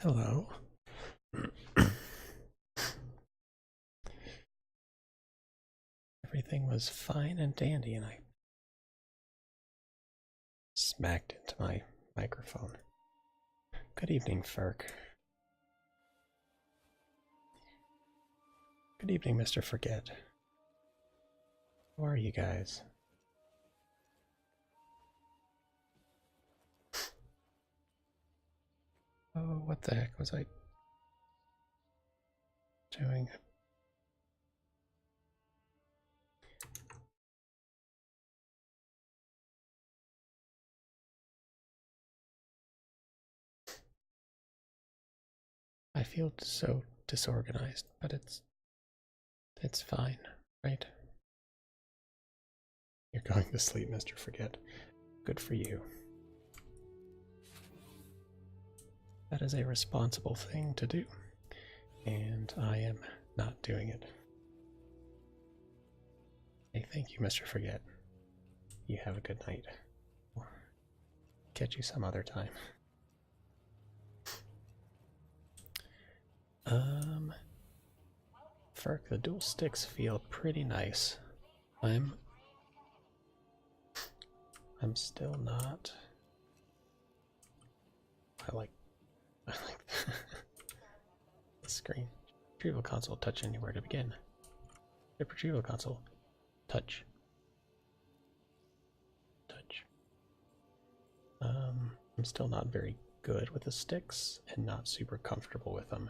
Hello. Everything was fine and dandy, and I smacked into my microphone. Good evening, Ferk. Good evening, Mr. Forget. How are you guys? Oh, what the heck was I doing? I feel so disorganized, but it's fine, right? You're going to sleep, Mr. Forget. Good for you. That is a responsible thing to do, and I am not doing it. Hey, thank you, Mr. Forget. You have a good night. Catch you some other time. Ferk, the dual sticks feel pretty nice. I'm still not. I like the screen. Retrieval console, touch anywhere to begin. Retrieval console, touch. Touch. I'm still not very good with the sticks and not super comfortable with them.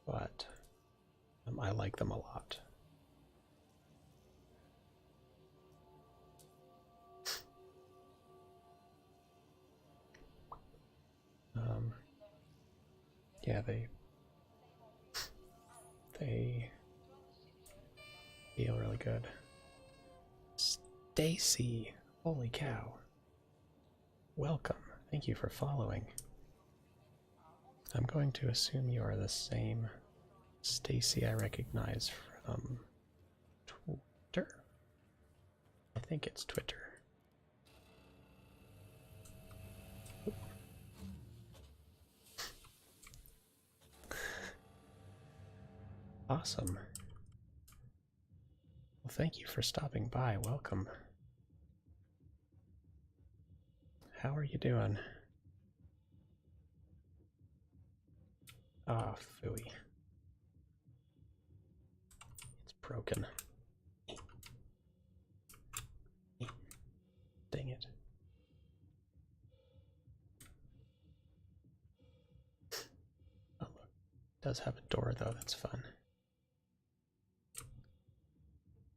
But I like them a lot. Yeah, they feel really good. Stacy, holy cow. Welcome. Thank you for following. I'm going to assume you are the same Stacy I recognize from Twitter. I think it's Twitter. Awesome. Well, thank you for stopping by. Welcome. How are you doing? Ah, phooey. It's broken. Dang it. Oh, look. It does have a door, though. That's fun.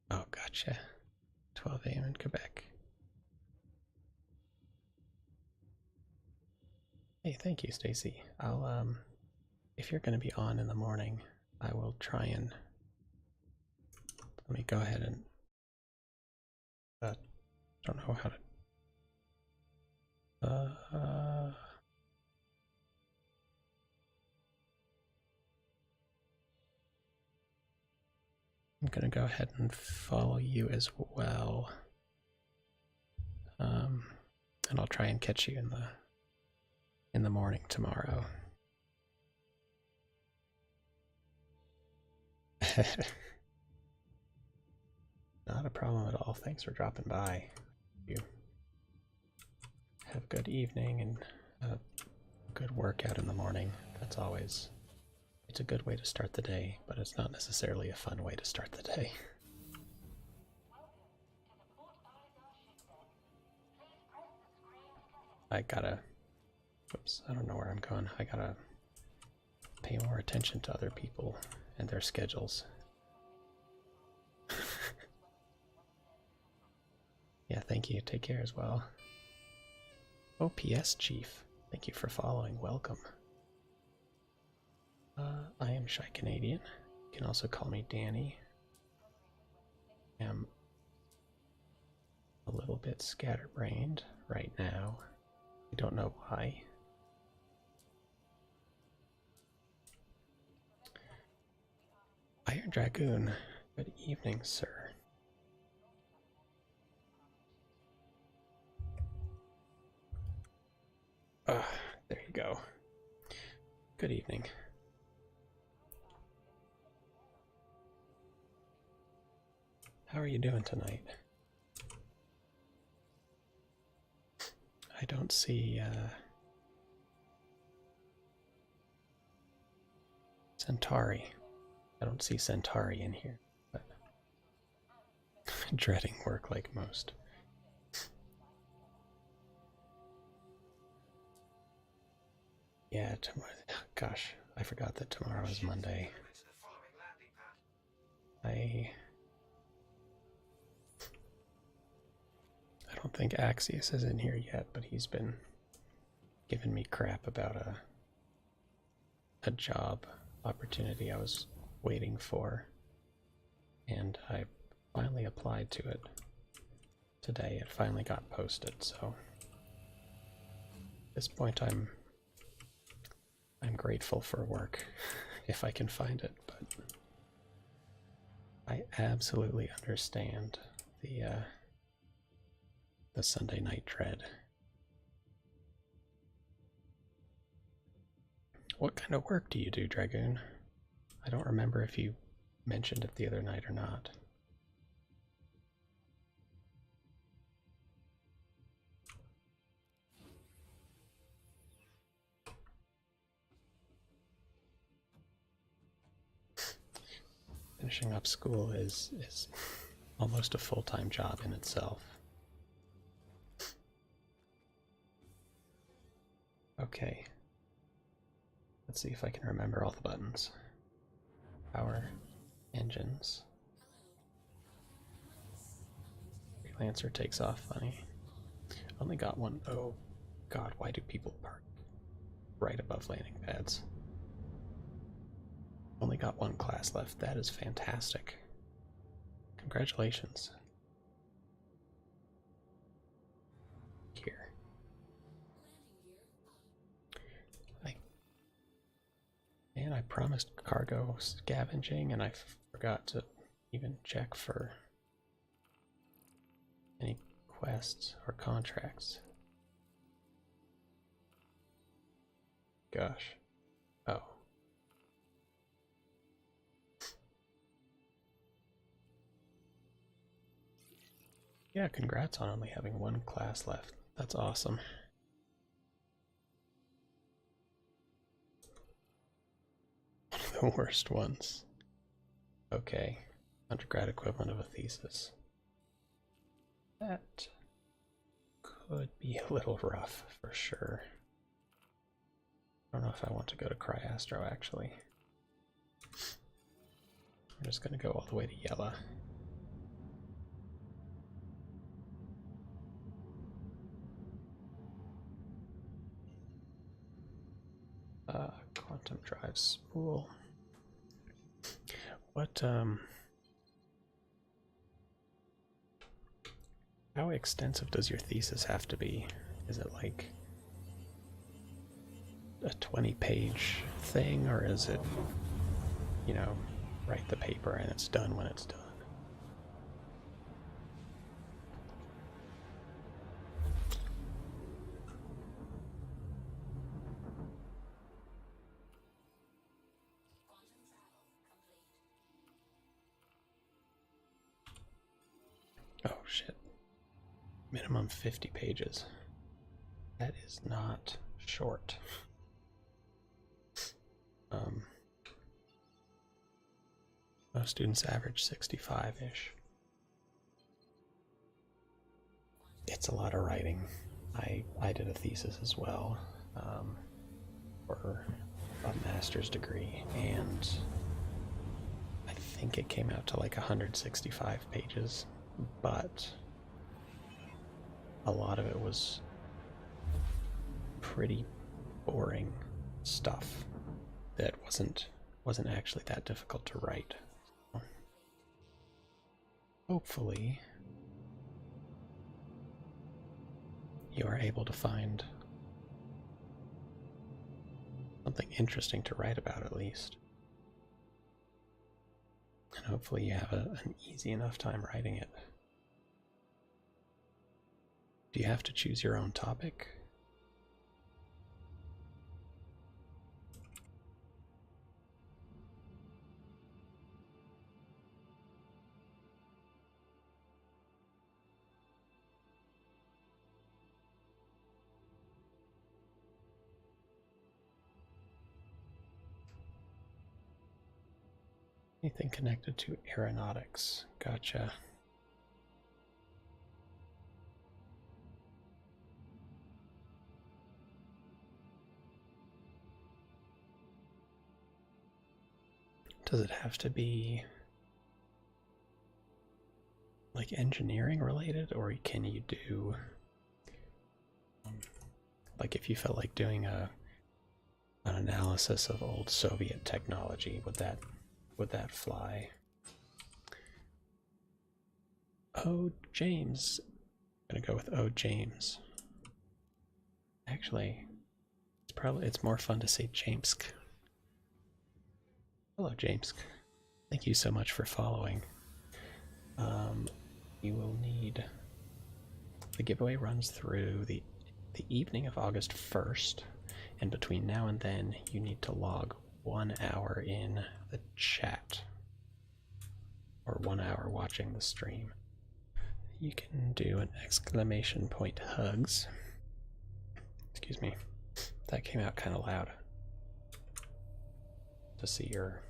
Oh, gotcha. 12 a.m. in Quebec. Hey, thank you, Stacy. I'll, if you're going to be on in the morning, I will try and. Let me go ahead and. Don't know how to. I'm gonna go ahead and follow you as well. And I'll try and catch you in the morning tomorrow. Not a problem at all. Thanks for dropping by. You have a good evening and a good workout in the morning. That's always, it's a good way to start the day, but it's not necessarily a fun way to start the day. I gotta, oops, I don't know where I'm going. I gotta pay more attention to other people and their schedules. Yeah, thank you. Take care as well. OPS Chief, thank you for following. Welcome. I am Shy Canadian. You can also call me Danny. I am a little bit scatterbrained right now. I don't know why. Iron Dragoon, good evening, sir. There you go. Good evening. How are you doing tonight? I don't see Centauri. I don't see Centauri in here, but dreading work like most. Yeah, tomorrow. Gosh, I forgot that tomorrow is Monday. I don't think Axios is in here yet, but he's been giving me crap about a job opportunity I was waiting for, and I finally applied to it today. It finally got posted, so at this point I'm grateful for work if I can find it, but I absolutely understand the Sunday night dread. What kind of work do you do, Dragoon? I don't remember if you mentioned it the other night or not. Finishing up school is almost a full-time job in itself. Okay. Let's see if I can remember all the buttons. Power, engines. Freelancer takes off funny. Only got one. Oh god, why do people park right above landing pads? Only got one class left. That is fantastic. Congratulations. Here. And I promised cargo scavenging, and I forgot to even check for any quests or contracts. Gosh. Oh. Yeah, congrats on only having one class left. That's awesome. One of the worst ones. Okay. Undergrad equivalent of a thesis. That could be a little rough for sure. I don't know if I want to go to Cryastro actually. I'm just gonna go all the way to Yella. Quantum drive spool. What, how extensive does your thesis have to be? Is it like a 20-page thing, or is it, you know, write the paper and it's done when it's done? Oh shit. Minimum 50 pages. That is not short. Most students average 65-ish. It's a lot of writing. I did a thesis as well, for a master's degree, and I think it came out to like 165 pages, but a lot of it was pretty boring stuff that wasn't actually that difficult to write. Hopefully you are able to find something interesting to write about at least. And hopefully you have an easy enough time writing it. Do you have to choose your own topic? Anything connected to aeronautics. Gotcha. Does it have to be like engineering related, or can you do like if you felt like doing an analysis of old Soviet technology, would that fly? Oh, James. I'm gonna go with Oh James. Actually, it's more fun to say Jamesk. Hello, James. Thank you so much for following. You will need... The giveaway runs through the evening of August 1st, and between now and then, you need to log 1 hour in the chat, or 1 hour watching the stream. You can do an exclamation point hugs. Excuse me. That came out kind of loud. To see your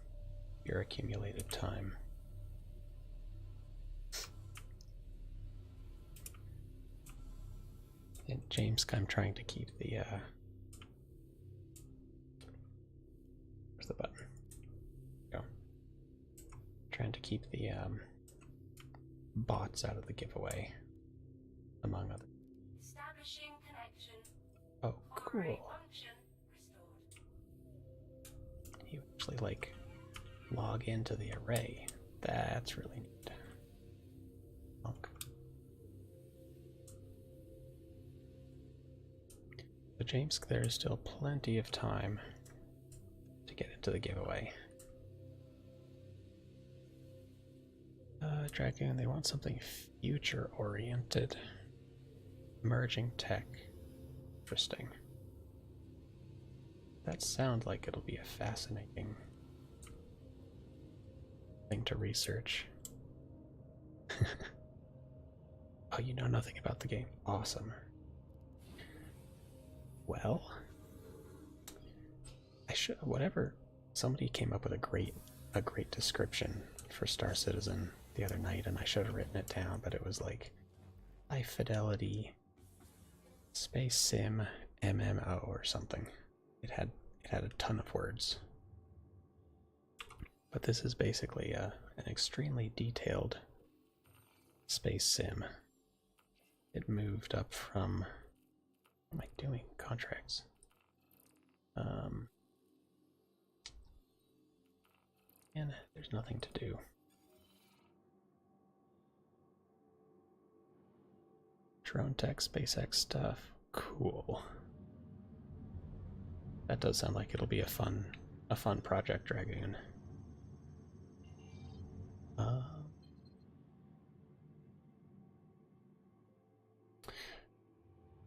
accumulated time. And James, I'm trying to keep the where's the button? Go. Trying to keep the bots out of the giveaway, among others. Establishing connection. Oh, cool. You actually like log into the array. That's really neat. Monk. So James, there is still plenty of time to get into the giveaway. Dragoon, they want something future-oriented. Emerging tech. Interesting. That sounds like it'll be a fascinating thing to research. Oh, you know nothing about the game. Awesome. Well, whatever. Somebody came up with a great description for Star Citizen the other night, and I should have written it down, but it was like high fidelity space sim MMO or something. It had a ton of words. But this is basically an extremely detailed space sim. It moved up from... What am I doing? Contracts. And there's nothing to do. Drone tech, SpaceX stuff. Cool. That does sound like it'll be a fun project, Dragoon.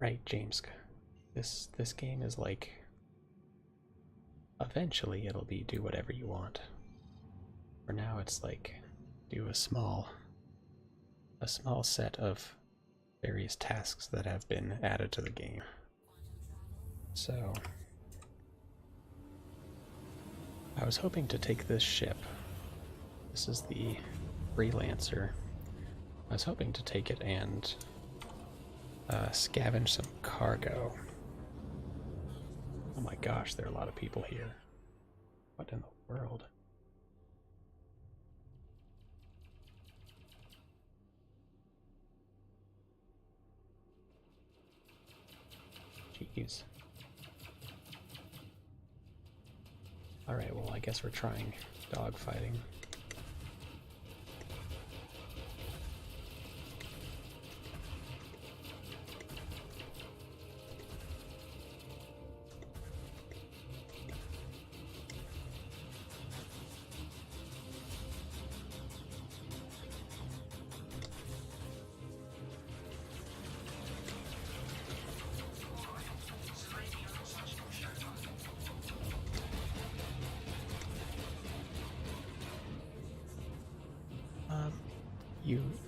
Right, James. This game is like, eventually it'll be do whatever you want. For now, it's like do a small set of various tasks that have been added to the game. So I was hoping to take this ship. This is the Freelancer. I was hoping to take it and scavenge some cargo. Oh my gosh, there are a lot of people here. What in the world? Jeez. Alright, well, I guess we're trying dogfighting.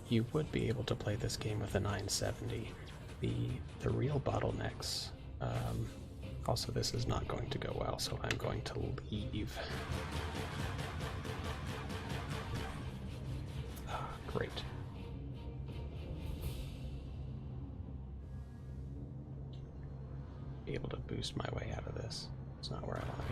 You would be able to play this game with a 970. The real bottlenecks. Also, this is not going to go well, so I'm going to leave. Great. Be able to boost my way out of this. It's not where I want to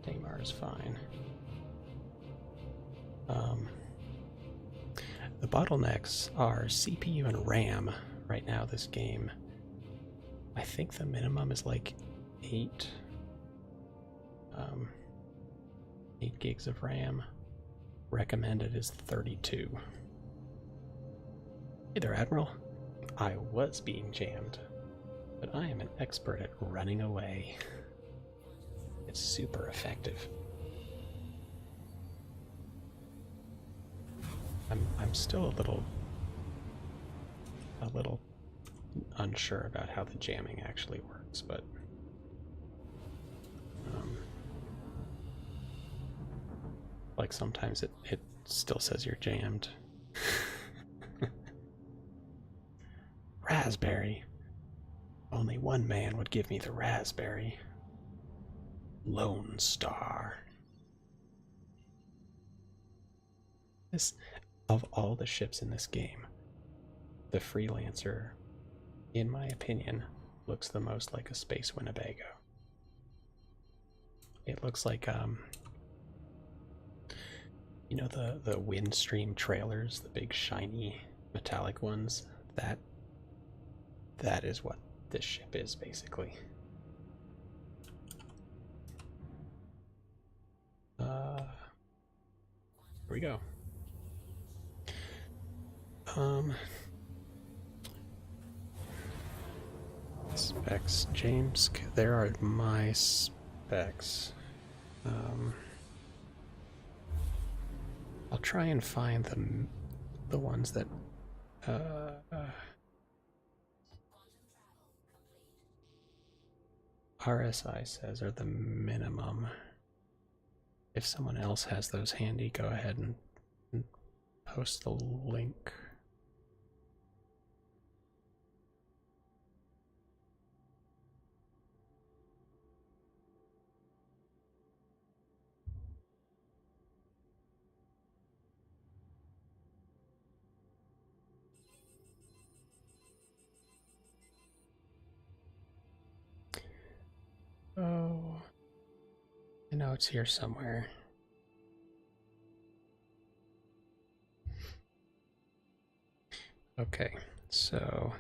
be. Daymar is fine. The bottlenecks are CPU and RAM. Right now, this game, I think the minimum is like 8 gigs of RAM. Recommended is 32. Hey there, Admiral. I was being jammed, but I am an expert at running away. It's super effective. I'm still a little unsure about how the jamming actually works, but like sometimes it still says you're jammed. Raspberry. Only one man would give me the raspberry. Lone Star. This, of all the ships in this game, the Freelancer, in my opinion, looks the most like a Space Winnebago. It looks like, you know, the Windstream trailers, the big shiny metallic ones? That is what this ship is, basically. Here we go. Specs, James. There are my specs. I'll try and find the ones that RSI says are the minimum. If someone else has those handy, go ahead and post the link. Oh, I know it's here somewhere. Okay, so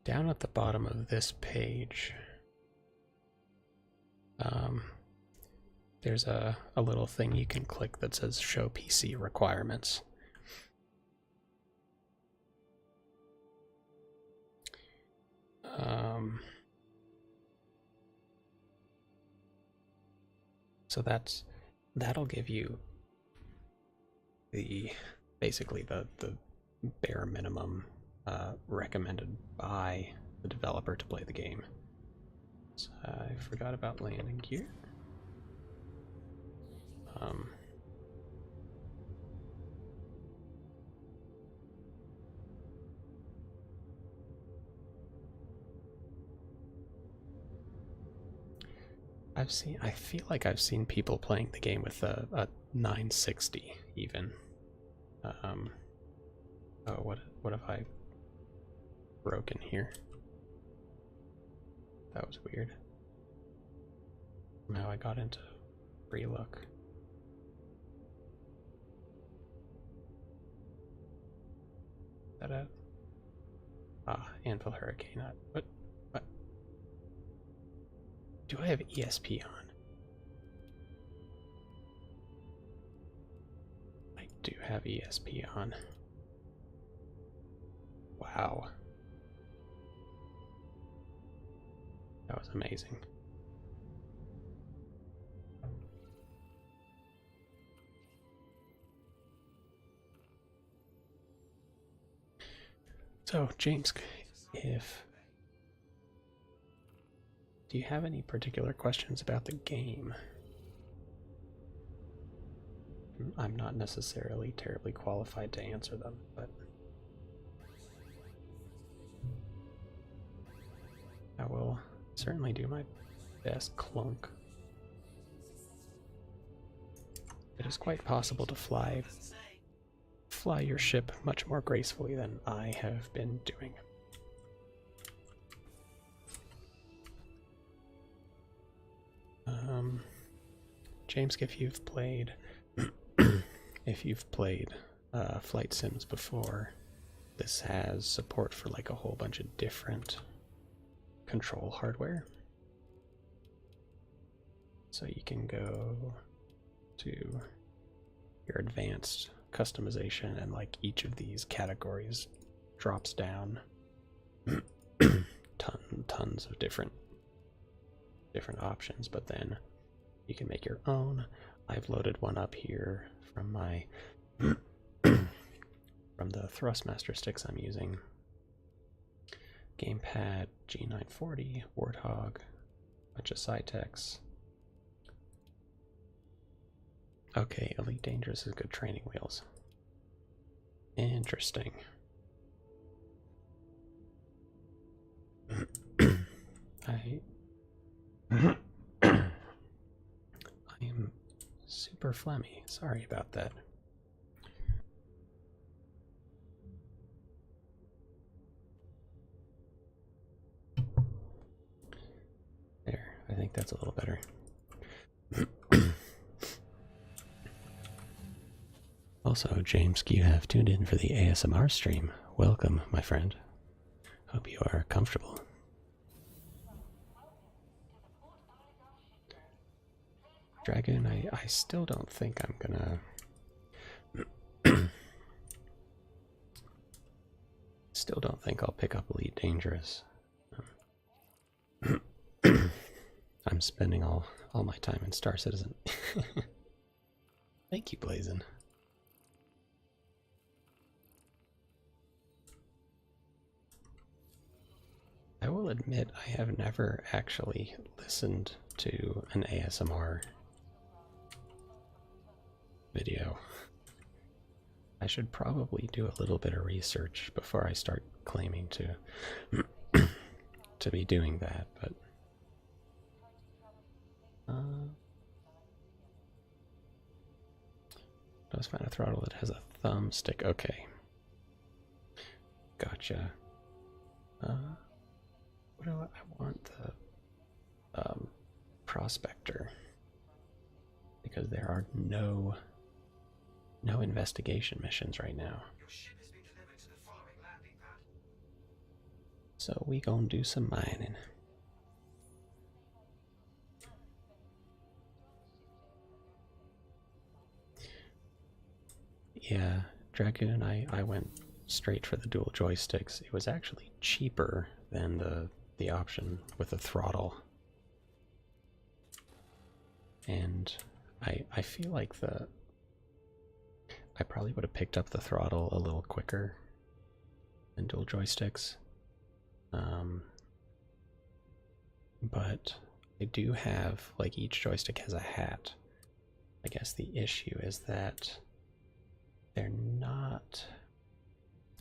down at the bottom of this page, there's a little thing you can click that says Show PC Requirements. So that'll give you basically the bare minimum recommended by the developer to play the game. So I forgot about landing gear. I feel like I've seen people playing the game with a 960 even. Oh, what have I broken here? That was weird. Somehow I got into free look. Is that a Anvil Hurricane? What? Do I have ESP on? I do have ESP on. Wow. That was amazing. So, James, do you have any particular questions about the game? I'm not necessarily terribly qualified to answer them, but I will Certainly do my best, Clunk. It is quite possible to fly your ship much more gracefully than I have been doing. James, if you've played flight sims before, this has support for like a whole bunch of different control hardware. So you can go to your advanced customization, and like each of these categories drops down tons of different options, but then you can make your own. I've loaded one up here from my from the Thrustmaster sticks I'm using. Gamepad, G940, Warthog, bunch of Cytex. Okay, Elite Dangerous is good training wheels. Interesting. I am super phlegmy. Sorry about that. There, I think that's a little better. Also, James, you have tuned in for the ASMR stream. Welcome, my friend. Hope you are comfortable. Dragon, I still don't think I'm gonna... still don't think I'll pick up Elite Dangerous. I'm spending all my time in Star Citizen. Thank you, Blazin'. I will admit I have never actually listened to an ASMR video. I should probably do a little bit of research before I start claiming to to be doing that, but does find a throttle that has a thumbstick. Okay, gotcha. What do I want? The prospector, because there are no investigation missions right now. Your ship has been delivered to the following landing pad. So we gonna do some mining. Yeah, Dragoon, I went straight for the dual joysticks. It was actually cheaper than the option with the throttle. And I feel like I probably would have picked up the throttle a little quicker than dual joysticks. But I do have, like, each joystick has a hat. I guess the issue is that they're not...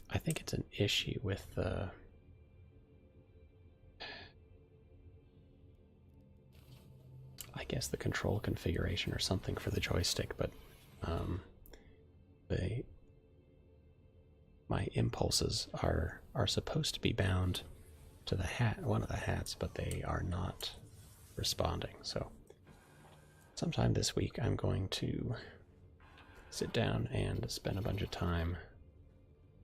I think it's an issue with the... I guess the control configuration or something for the joystick, but my impulses are supposed to be bound to the hat, one of the hats, but they are not responding. So sometime this week I'm going to sit down and spend a bunch of time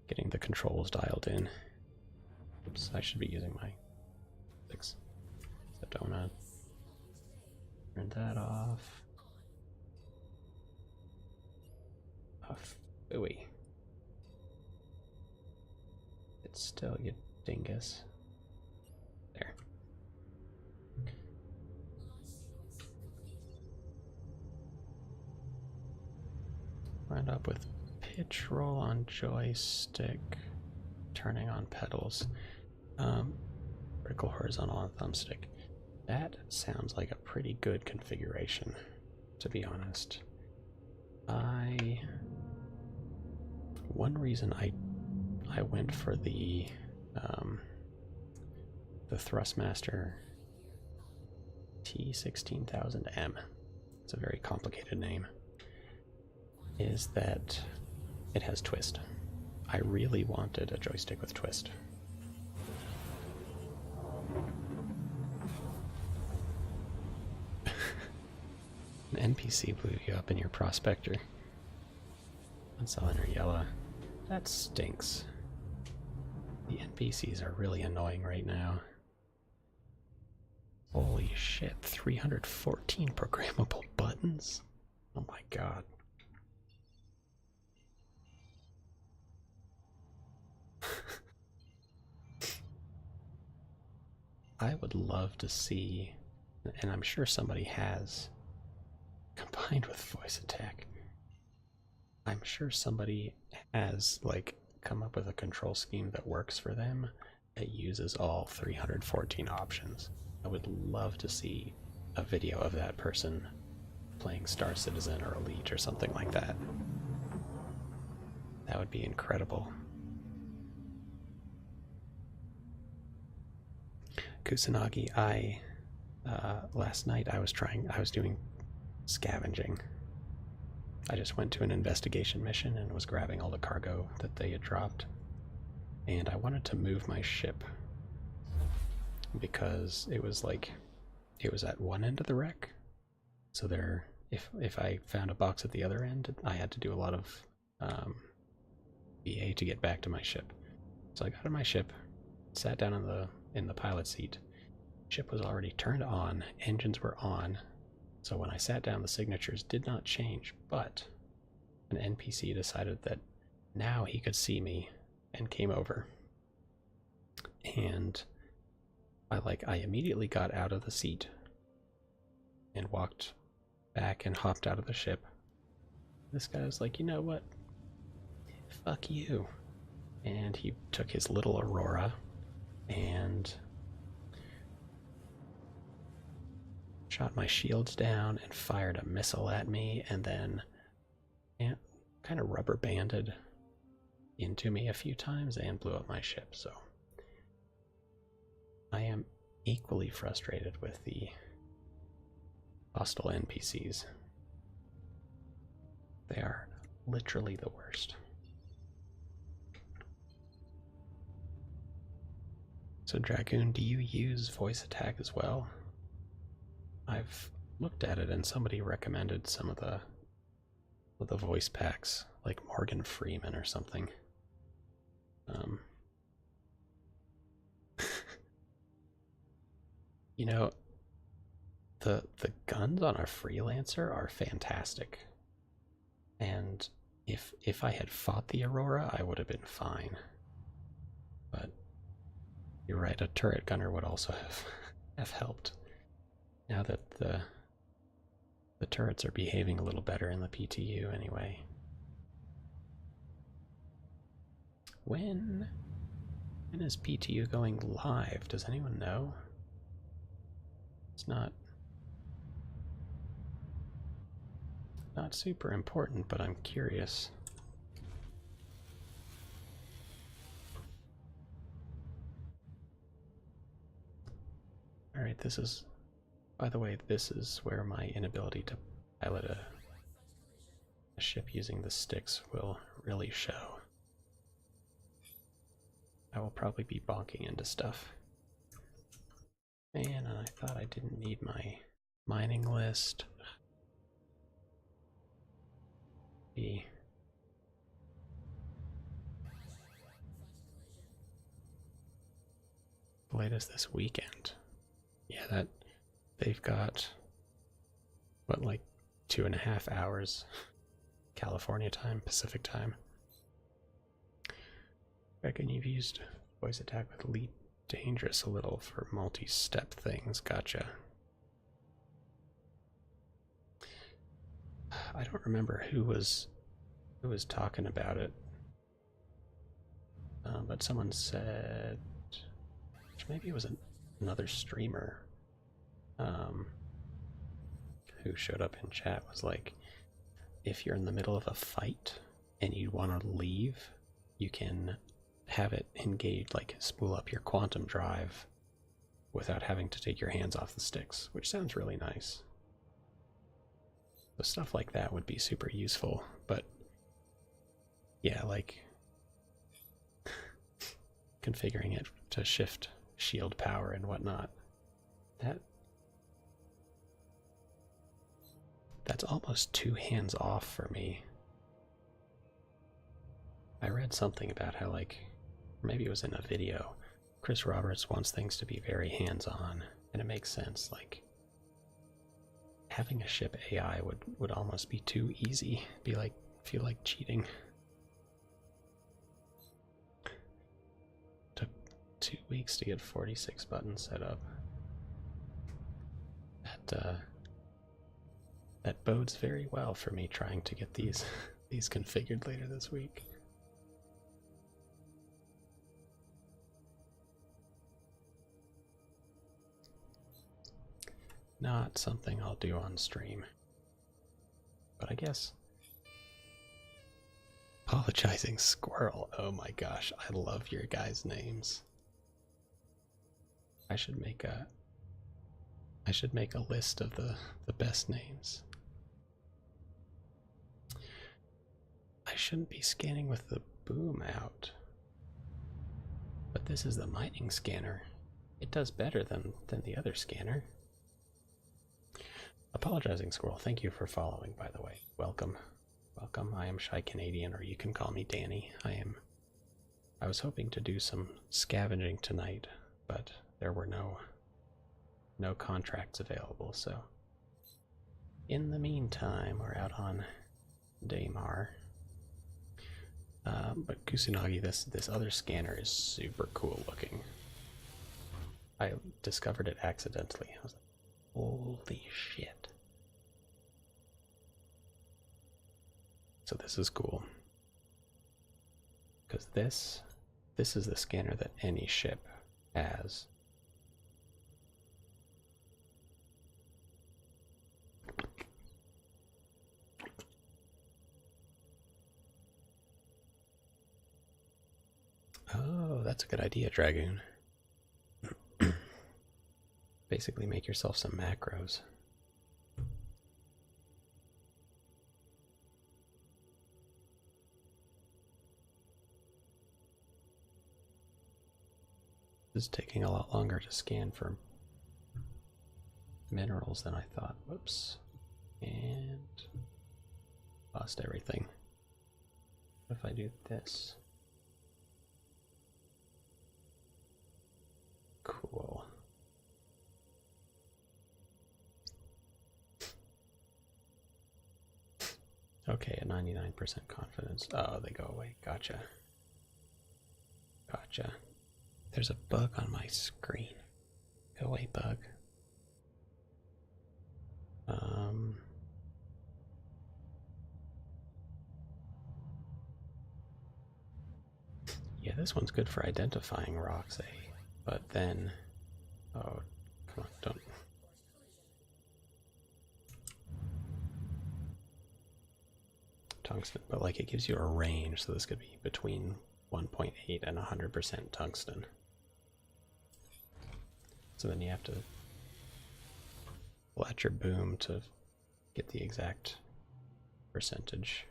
getting the controls dialed in. Oops, I should be using my fix the donut. Turn that off. Ooey. It's still, you dingus. There. Wind up with pitch roll on joystick, turning on pedals, vertical, horizontal on thumbstick. That sounds like a pretty good configuration, to be honest. One reason I went for the Thrustmaster T16000M, it's a very complicated name, is that it has twist. I really wanted a joystick with twist. An NPC blew you up in your prospector. Unselling or yellow. That stinks. The NPCs are really annoying right now. Holy shit, 314 programmable buttons? Oh my god. I would love to see, and I'm sure somebody has, combined with voice attack, I'm sure somebody has, like, come up with a control scheme that works for them that uses all 314 options. I would love to see a video of that person playing Star Citizen or Elite or something like that. That would be incredible. Kusanagi, last night I was doing scavenging. I just went to an investigation mission and was grabbing all the cargo that they had dropped. And I wanted to move my ship because it was at one end of the wreck. So if I found a box at the other end, I had to do a lot of VA to get back to my ship. So I got in my ship, sat down in the pilot seat. Ship was already turned on, engines were on. So when I sat down, the signatures did not change, but an NPC decided that now he could see me and came over. And I immediately got out of the seat and walked back and hopped out of the ship. This guy was like, you know what? Fuck you. And he took his little Aurora and shot my shields down and fired a missile at me, and then kind of rubber banded into me a few times and blew up my ship. So I am equally frustrated with the hostile NPCs. They are literally the worst. So Dragoon, do you use voice attack as well? I've looked at it and somebody recommended some of the voice packs, like Morgan Freeman or something. You know, the guns on a freelancer are fantastic. And if I had fought the Aurora, I would have been fine. But you're right, a turret gunner would also have helped. Now that the turrets are behaving a little better in the PTU anyway. When is PTU going live? Does anyone know? It's not super important, but I'm curious. Alright, this is, by the way, this is where my inability to pilot a ship using the sticks will really show. I will probably be bonking into stuff. Man, I thought I didn't need my mining list. The latest this weekend. Yeah, that they've got what, like 2.5 hours California time, Pacific time. Reckon you've used voice attack with Elite Dangerous a little for multi-step things. Gotcha. I don't remember who was talking about it, but someone said, maybe it was another streamer who showed up in chat, was like, if you're in the middle of a fight and you want to leave, you can have it engage, like spool up your quantum drive without having to take your hands off the sticks, which sounds really nice. So stuff like that would be super useful, but yeah, like configuring it to shift shield power and whatnot. That's almost too hands off for me. I read something about how, like, maybe it was in a video, Chris Roberts wants things to be very hands-on, and it makes sense. Like, having a ship AI would almost be too easy. Feel like cheating. Took 2 weeks to get 46 buttons set up. That bodes very well for me trying to get these configured later this week. Not something I'll do on stream. But I guess Apologizing Squirrel. Oh my gosh, I love your guys' names. I should make a list of the best names. I shouldn't be scanning with the boom out. But this is the mining scanner. It does better than the other scanner. Apologizing Squirrel, thank you for following, by the way. Welcome. Welcome. I am Shy Canadian, or you can call me Danny. I was hoping to do some scavenging tonight, but there were no contracts available, so in the meantime, we're out on Daymar. But Kusanagi, this other scanner is super cool looking. I discovered it accidentally. I was like, holy shit. So this is cool. Because this is the scanner that any ship has. Oh, that's a good idea, Dragoon. Basically make yourself some macros. This is taking a lot longer to scan for minerals than I thought. Whoops. And lost everything. What if I do this? Cool. Okay, at 99% confidence. Oh, they go away. Gotcha. Gotcha. There's a bug on my screen. Go away, bug. Yeah, this one's good for identifying rocks, eh? But then, oh, come on, don't. Tungsten, but like it gives you a range, so this could be between 1.8 and 100% tungsten. So then you have to flat your boom to get the exact percentage.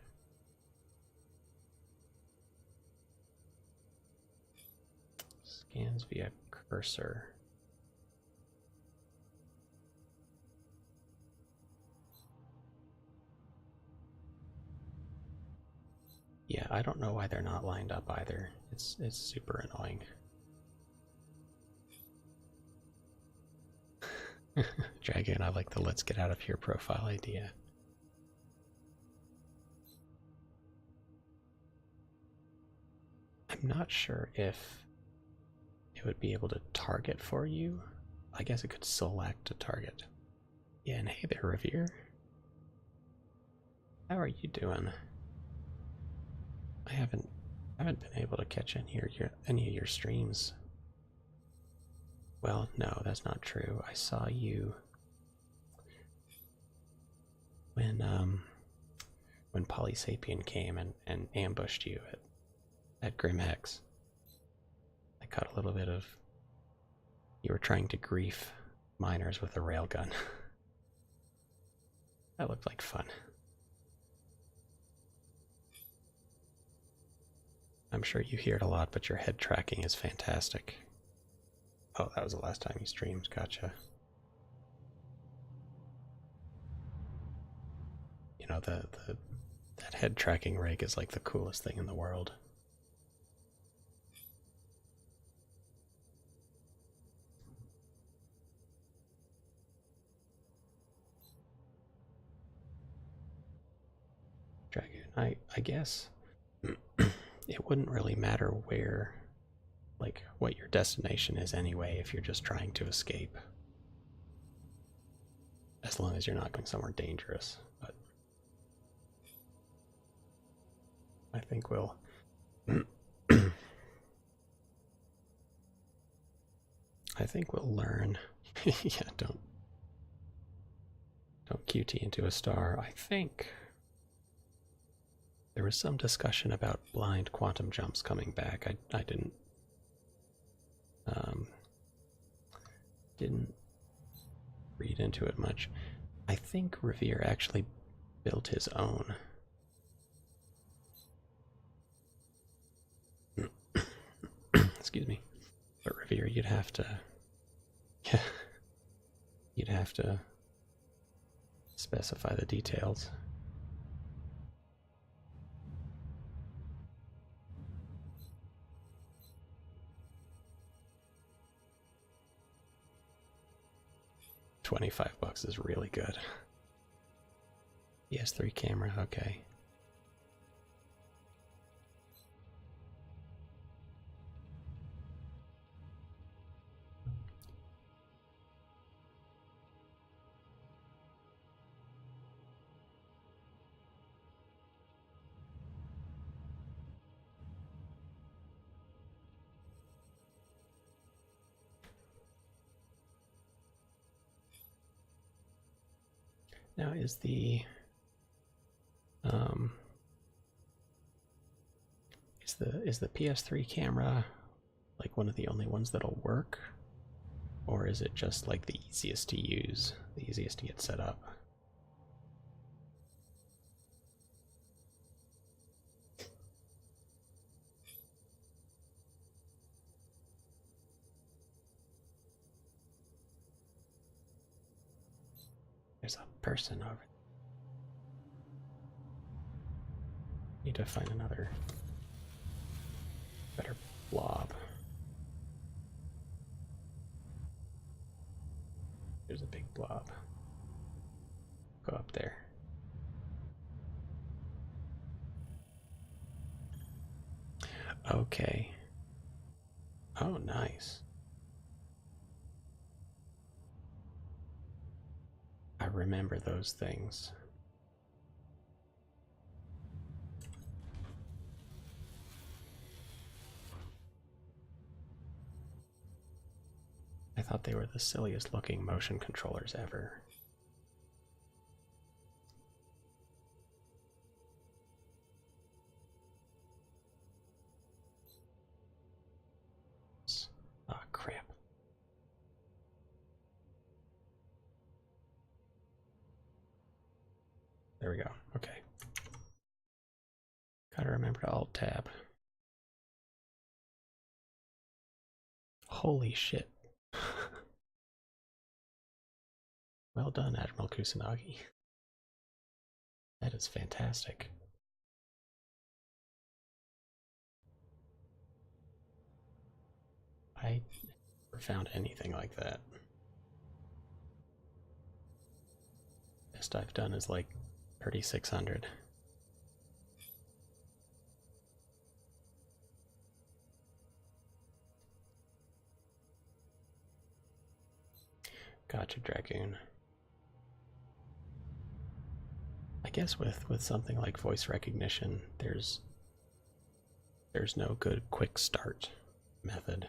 Scans via cursor. Yeah, I don't know why they're not lined up either. It's super annoying. Dragon, I like the let's get out of here profile idea. I'm not sure if it would be able to target for you. I guess it could select a target. Yeah, and hey there, Revere. How are you doing? I haven't been able to catch any of your streams. Well, no, that's not true. I saw you when Polysapien came and ambushed you at Grim Hex. I caught a little bit of You were trying to grief miners with a railgun. That looked like fun. I'm sure you hear it a lot, but your head tracking is fantastic. Oh, that was the last time you streamed. Gotcha. You know, that head tracking rig is like the coolest thing in the world. Dragoon, I guess it wouldn't really matter where, like, what your destination is anyway if you're just trying to escape. As long as you're not going somewhere dangerous. But I think we'll I think we'll learn. Yeah, don't QT into a star. I think there was some discussion about blind quantum jumps coming back. I didn't read into it much. I think Revere actually built his own. Excuse me. But Revere, you'd have to you'd have to specify the details. $25 is really good. PS3 camera, okay. Now is the is the PS3 camera like one of the only ones that'll work? Or is it just like the easiest to use, the easiest to get set up? There's a person over there. Need to find another better blob. There's a big blob. Go up there. Okay. Oh, nice. I remember those things. I thought they were the silliest looking motion controllers ever. Ah, crap. There we go. Okay. Gotta remember to Alt Tab. Holy shit. Well done, Admiral Kusanagi. That is fantastic. I never found anything like that. Best I've done is like 3,600. Gotcha, Dragoon. I guess with something like voice recognition, there's no good quick start method.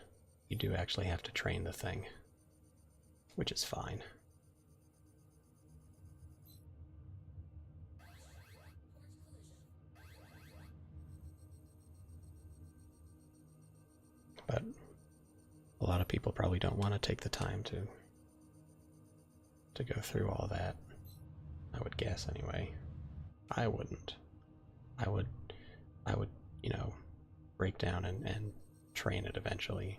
You do actually have to train the thing, which is fine. But a A lot of people probably don't want to take the time to go through all that. I would guess anyway. I wouldn't. I would, you know, break down and train it eventually.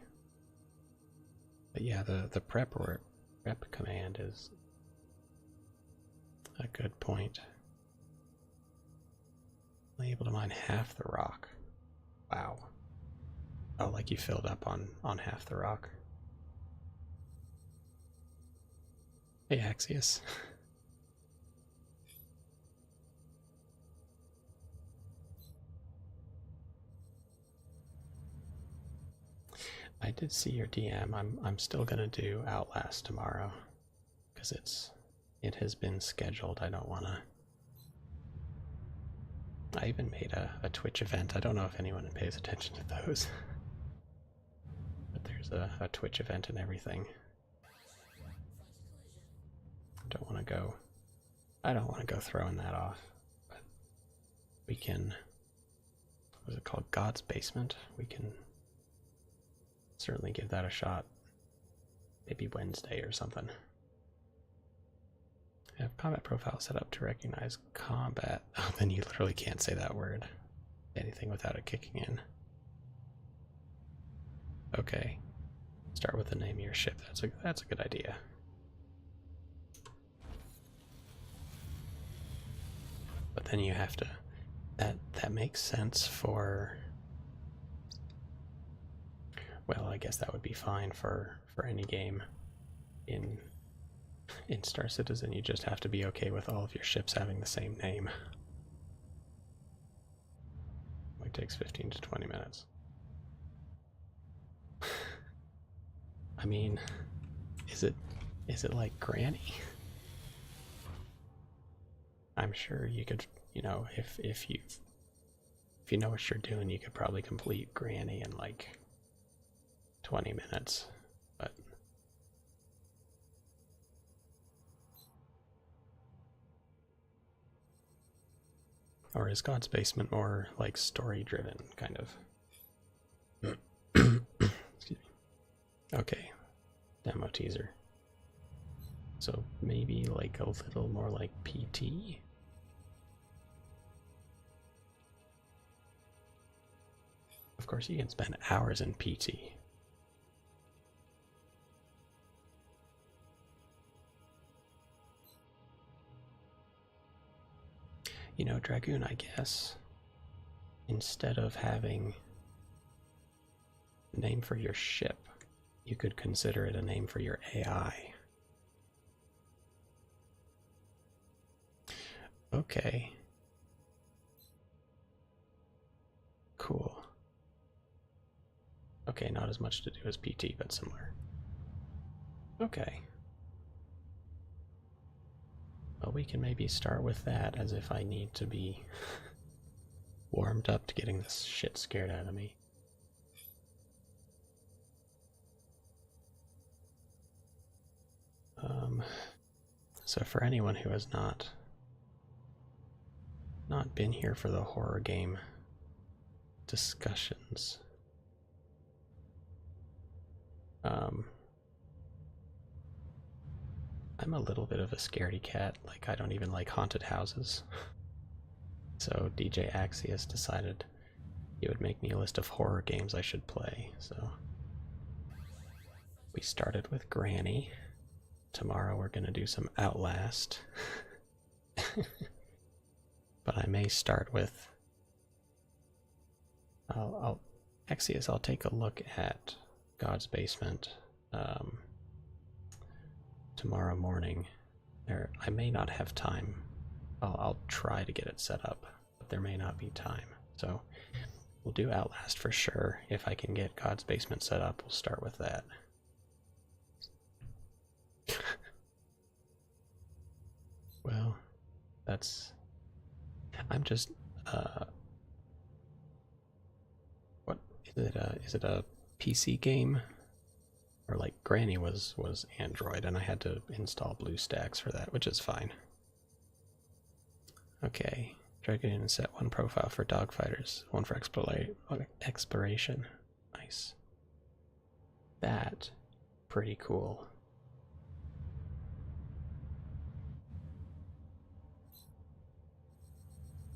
But yeah, the prep command is a good point. Only able to mine half the rock. Wow. Oh, like you filled up on half the rock. Hey, Axios. I did see your DM. I'm still gonna do Outlast tomorrow because it has been scheduled. I don't wanna. I even made a Twitch event. I don't know if anyone pays attention to those, but there's a Twitch event and everything. I don't want to go throwing that off, but we can. What is it called? God's Basement. We can certainly give that a shot. Maybe Wednesday or something. I have combat profile set up to recognize combat. Oh, then you literally can't say that word. Anything without it kicking in. Okay. Start with the name of your ship. That's a good idea. But then you have to. That makes sense for. Well, I guess that would be fine for any game in Star Citizen. You just have to be okay with all of your ships having the same name. It takes 15 to 20 minutes. I mean, is it like Granny? I'm sure you could, you know, if you know what you're doing, you could probably complete Granny in like 20 minutes, but or is God's Basement more like story driven kind of? Excuse me. Okay, demo teaser. So maybe like a little more like PT. Of course, you can spend hours in PT. You know, Dragoon, I guess, instead of having a name for your ship, you could consider it a name for your AI. Okay. Cool. Okay, not as much to do as PT, but similar. Okay. Well, we can maybe start with that, as if I need to be warmed up to getting this shit scared out of me. So for anyone who has not been here for the horror game discussions, I'm a little bit of a scaredy cat. Like, I don't even like haunted houses. So DJ Axios decided he would make me a list of horror games I should play. So we started with Granny. Tomorrow we're gonna do some Outlast. But I may start with Axios, I'll take a look at God's Basement tomorrow morning. I may not have time. I'll try to get it set up, but there may not be time. So we'll do Outlast for sure. If I can get God's Basement set up, we'll start with that. Well, I'm just what is it a PC game? Or like Granny was Android, and I had to install BlueStacks for that, which is fine. Okay, Dragon and set one profile for dogfighters, one for exploration. Nice. that pretty cool.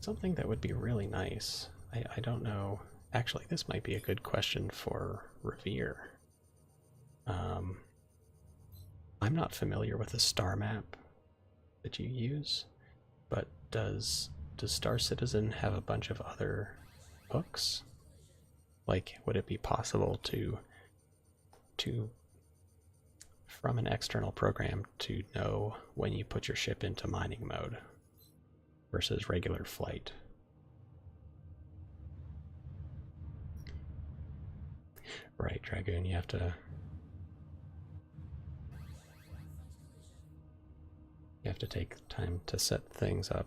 Something that would be really nice. I don't know. Actually, this might be a good question for Revere. I'm not familiar with the star map that you use, but does Star Citizen have a bunch of other hooks? Like, would it be possible to from an external program to know when you put your ship into mining mode versus regular flight? Right, Dragoon, you have to take time to set things up.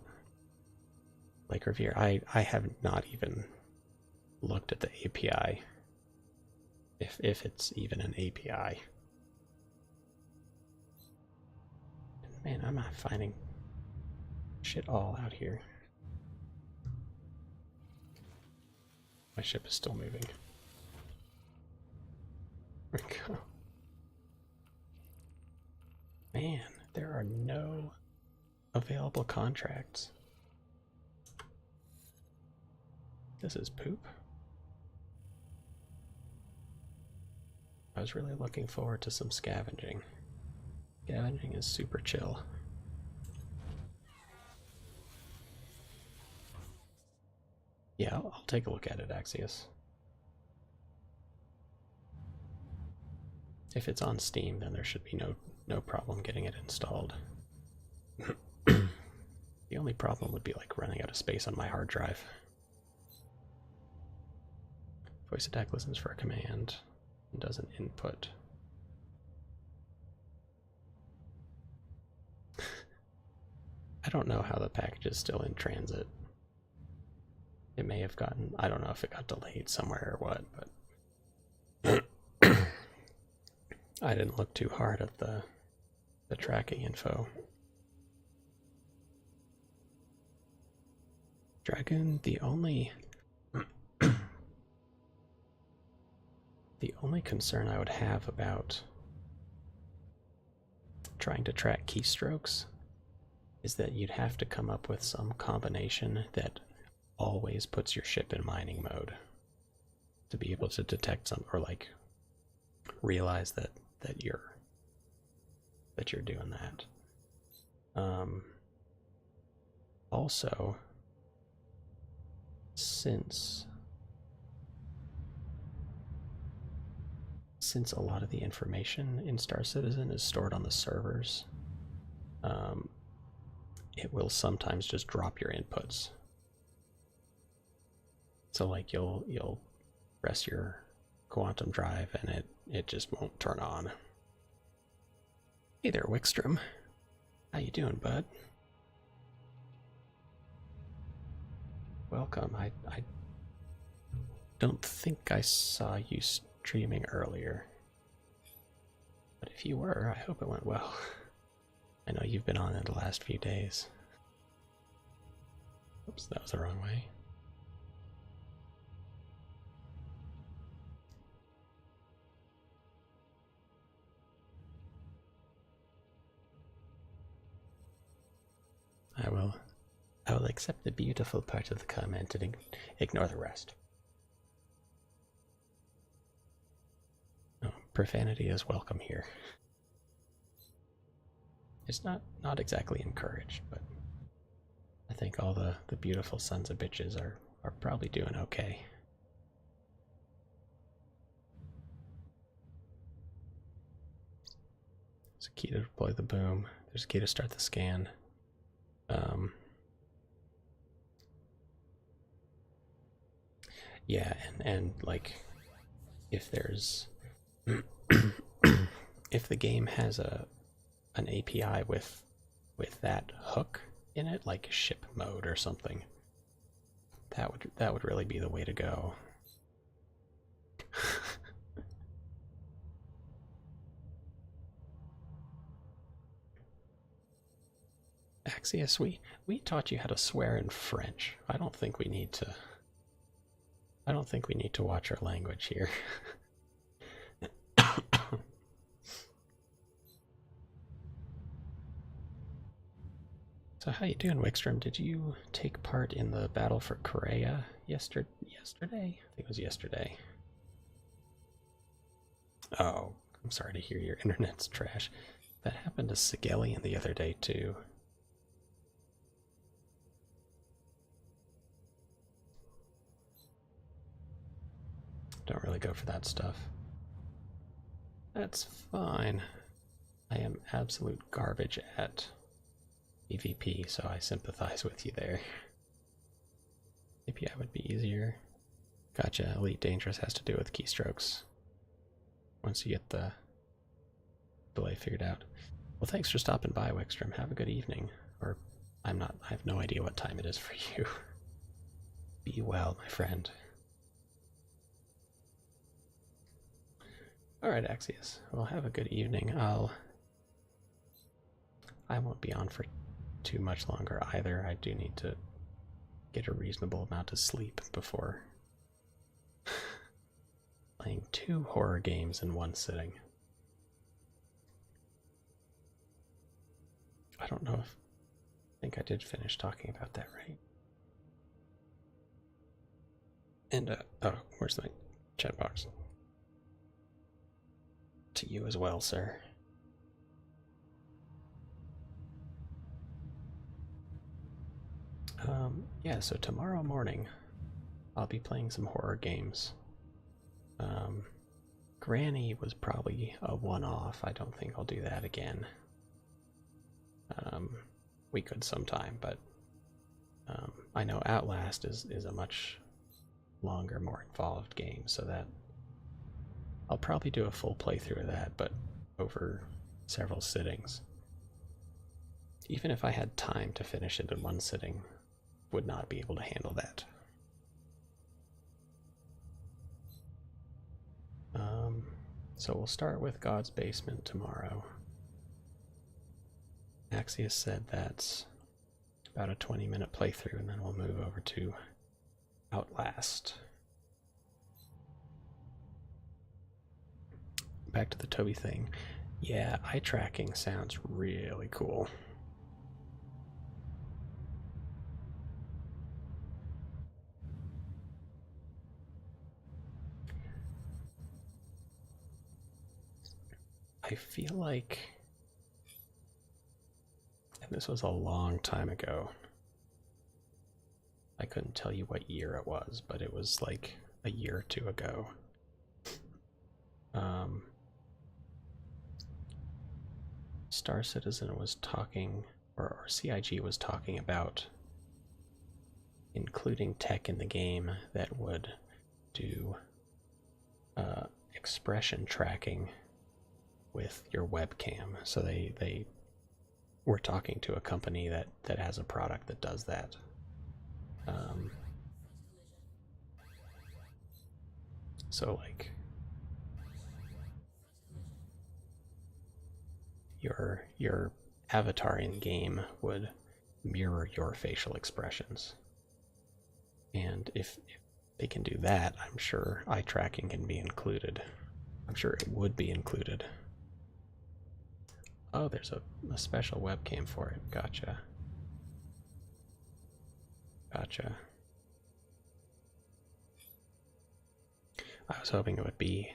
Like Revere, I have not even looked at the API. If it's even an API. Man, I'm not finding shit all out here. My ship is still moving. There we go. Man, there are no available contracts. This is poop. I was really looking forward to some scavenging. Scavenging is super chill. Yeah, I'll take a look at it, Axios. If it's on Steam, then there should be no problem getting it installed. The only problem would be like running out of space on my hard drive. Voice attack listens for a command and does an input. I don't know how the package is still in transit. It may have gotten, I don't know if it got delayed somewhere or what, but I didn't look too hard at the tracking info. Dragoon, the only concern I would have about trying to track keystrokes is that you'd have to come up with some combination that always puts your ship in mining mode to be able to detect some, or like realize that you're doing that. Also, since a lot of the information in Star Citizen is stored on the servers, it will sometimes just drop your inputs. So like you'll press your quantum drive and it just won't turn on. Hey there, Wickstrom. How you doing, bud? Welcome. I don't think I saw you streaming earlier. But if you were, I hope it went well. I know you've been on it the last few days. Oops, that was the wrong way. I will accept the beautiful part of the comment and ignore the rest. Oh, profanity is welcome here. It's not exactly encouraged, but I think all the beautiful sons of bitches are probably doing okay. There's a key to deploy the boom. There's a key to start the scan. Yeah, and like if there's if the game has an API with that hook in it, like ship mode or something, that would really be the way to go. Axios, we taught you how to swear in French. I don't think we need to watch our language here. So how you doing, Wickstrom? Did you take part in the battle for Korea yesterday? I think it was yesterday. Oh, I'm sorry to hear your internet's trash. That happened to Sigelian the other day too. Don't really go for that stuff. That's fine. I am absolute garbage at PvP, so I sympathize with you there. Maybe I would be easier. Gotcha, Elite Dangerous has to do with keystrokes. Once you get the delay figured out. Well, thanks for stopping by, Wickstrom. Have a good evening. Or, I have no idea what time it is for you. Be well, my friend. Alright, Axios. Well, have a good evening. I won't be on for too much longer either. I do need to get a reasonable amount of sleep before playing 2 horror games in one sitting. I don't know if... I think I did finish talking about that, right? And, oh, where's my chat box? To you as well, sir. Yeah, so tomorrow morning, I'll be playing some horror games. Granny was probably a one-off. I don't think I'll do that again. We could sometime, but I know Outlast is a much longer, more involved game, so that I'll probably do a full playthrough of that, but over several sittings. Even if I had time to finish it in one sitting, would not be able to handle that. So we'll start with God's Basement tomorrow. Axios said that's about a 20-minute playthrough, and then we'll move over to Outlast. Back to the Toby thing. Yeah, eye tracking sounds really cool. I feel like, and this was a long time ago, I couldn't tell you what year it was, but it was like a year or two ago. Star Citizen was talking, or CIG was talking about including tech in the game that would do expression tracking with your webcam. So they were talking to a company that has a product that does that. So like your avatar in game would mirror your facial expressions. And if they can do that, I'm sure eye tracking can be included. I'm sure it would be included. Oh, there's a special webcam for it. Gotcha. Gotcha. I was hoping it would be...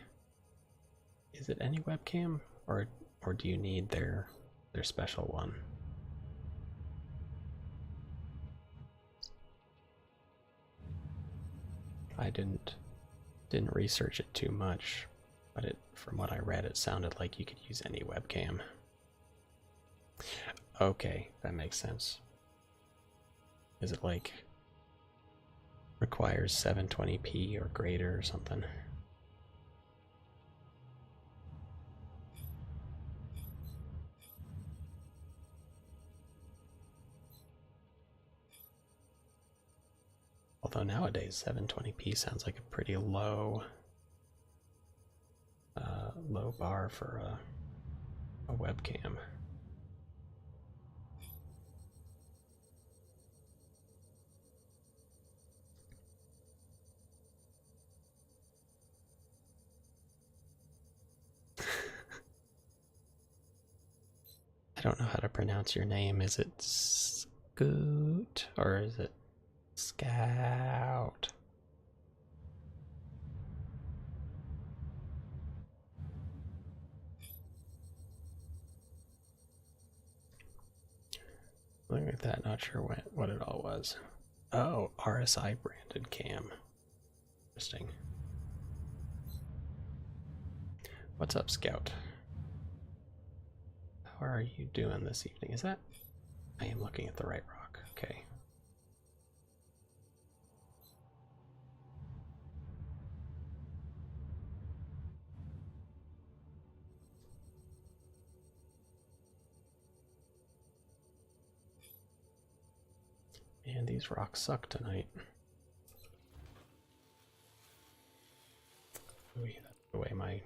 Is it any webcam? Or do you need their special one? I didn't research it too much, but from what I read, it sounded like you could use any webcam. Okay, that makes sense. Is it like requires 720p or greater or something? Although nowadays 720p sounds like a pretty low bar for a webcam. I don't know how to pronounce your name. Is it Scoot, or is it Scout? Looking at that, not sure what it all was. Oh, RSI branded cam. Interesting. What's up, Scout? How are you doing this evening? Is that... I am looking at the right rock. Okay. Man, these rocks suck tonight. Ooh, that's the way my...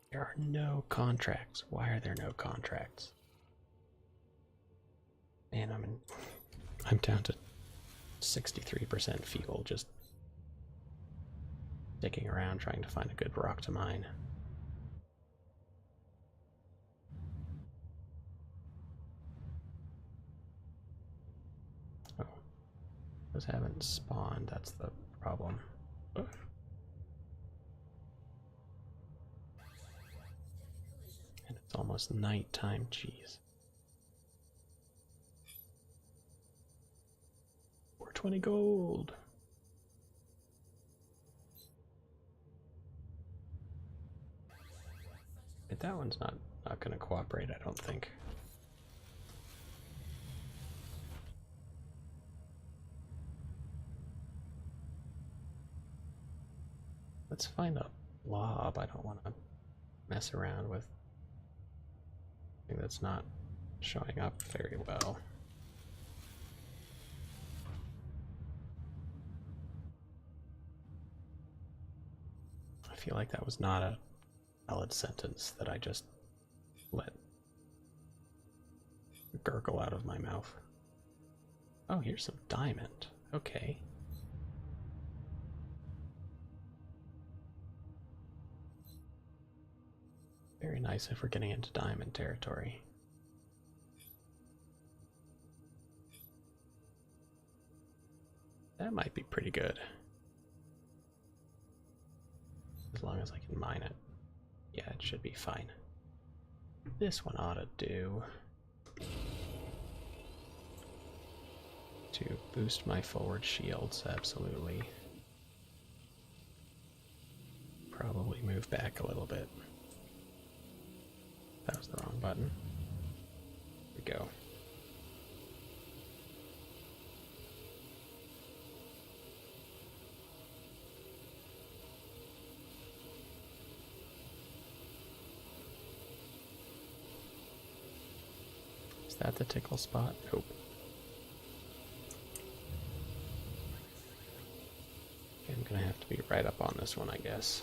There are no contracts. Why are there no contracts? Man, I'm down to 63% fuel, just sticking around trying to find a good rock to mine. Oh, those haven't spawned, that's the problem. Oh. And it's almost nighttime, jeez. 420 gold. But that one's not gonna cooperate, I don't think. Let's find a blob. I don't want to mess around with something that's not showing up very well. I feel like that was not a valid sentence that I just let gurgle out of my mouth. Oh, here's some diamond. Okay. Very nice if we're getting into diamond territory. That might be pretty good. As long as I can mine it. Yeah, it should be fine. This one ought to do. To boost my forward shields, absolutely. Probably move back a little bit. That was the wrong button. Here we go. Is that the tickle spot? Nope. Okay, I'm gonna have to be right up on this one, I guess.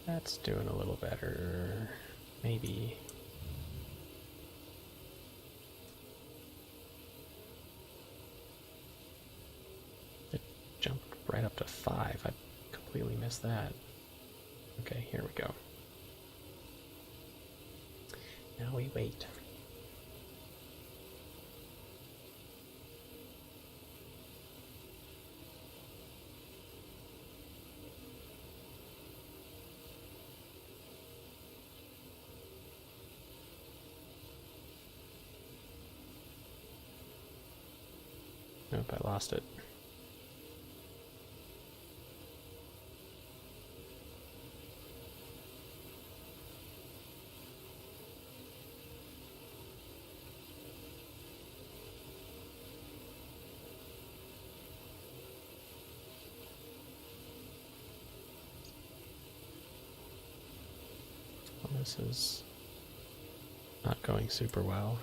That's doing a little better. Maybe. It jumped right up to 5. I completely missed that. Okay, here we go. Now we wait. Nope, I lost it. Well, this is not going super well.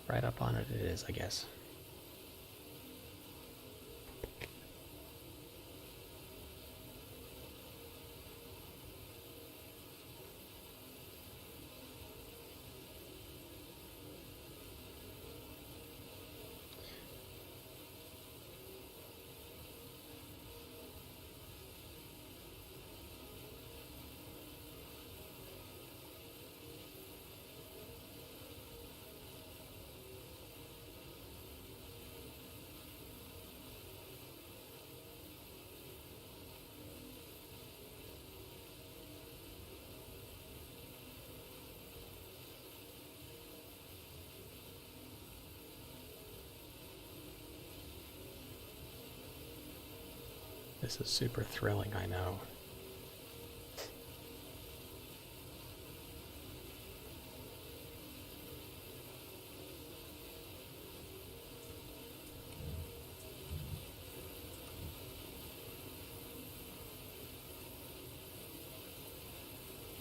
Right up on it it is, I guess. This is super thrilling, I know.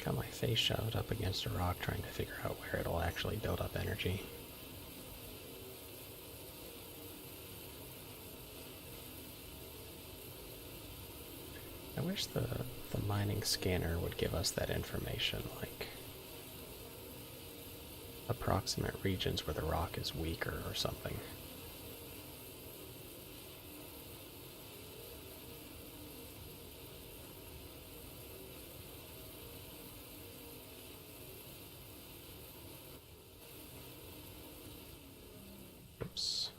Got my face shoved up against a rock trying to figure out where it'll actually build up energy. I wish the mining scanner would give us that information, like approximate regions where the rock is weaker or something. Oops.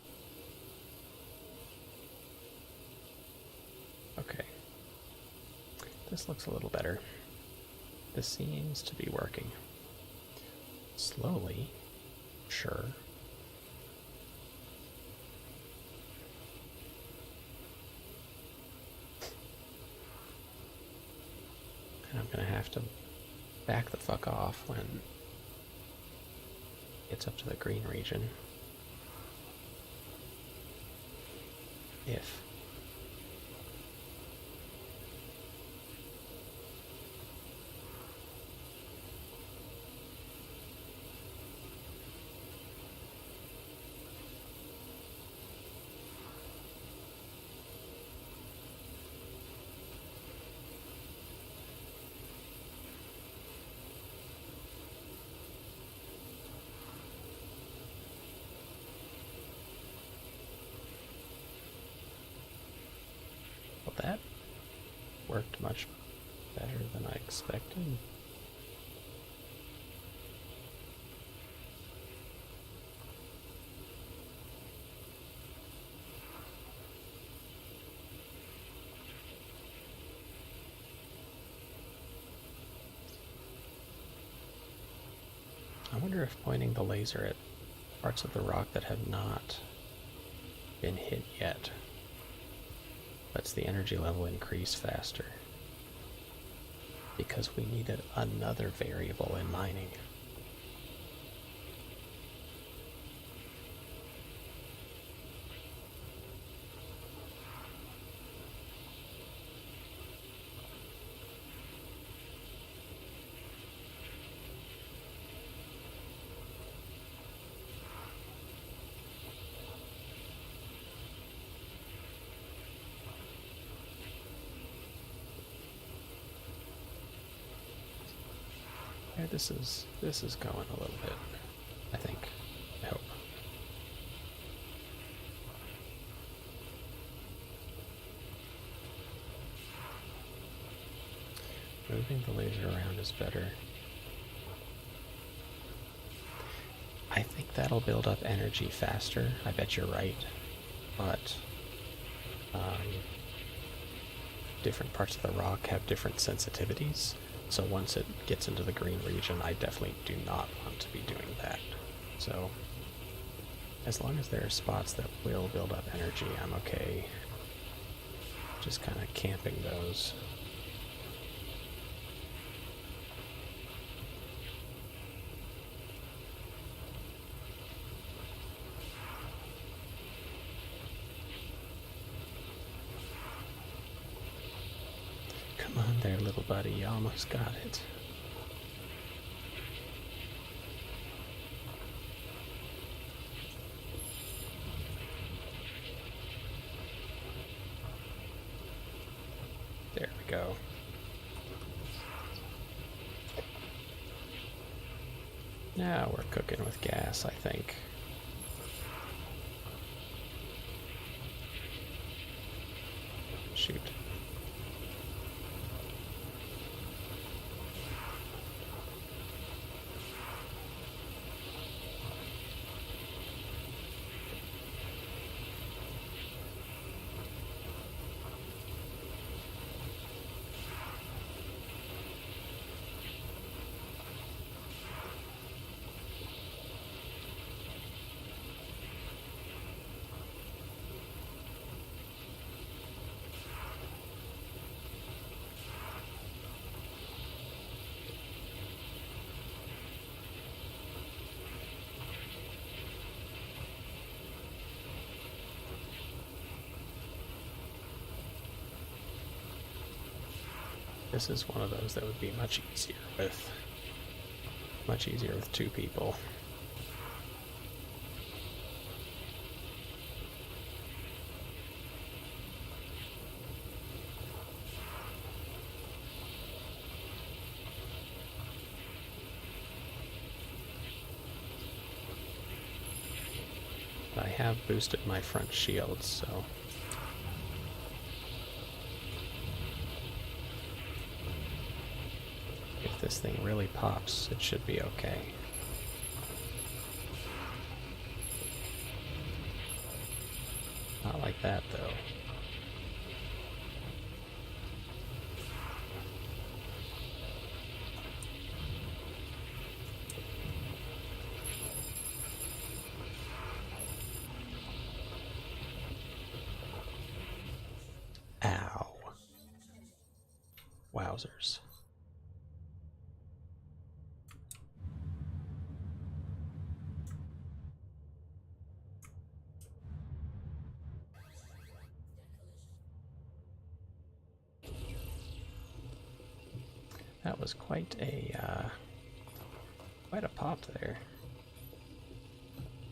Okay. This looks a little better. This seems to be working. Slowly, sure. And I'm gonna have to back the fuck off when it's up to the green region. If. Well, that worked much better than I expected. I wonder if pointing the laser at parts of the rock that have not been hit yet lets the energy level increase faster. Because we needed another variable in mining. Yeah, this is going a little bit, I think. I hope. Moving the laser around is better. I think that'll build up energy faster. I bet you're right. But different parts of the rock have different sensitivities. So once it gets into the green region, I definitely do not want to be doing that. So as long as there are spots that will build up energy, I'm okay just kind of camping those. Come on there, little buddy, you almost got it. There we go. Now we're cooking with gas, I think. Shoot. This is one of those that would be much easier with 2 people. I have boosted my front shields, so if this thing really pops, it should be okay. Not like that, though. Ow. Wowzers. That was quite a pop there.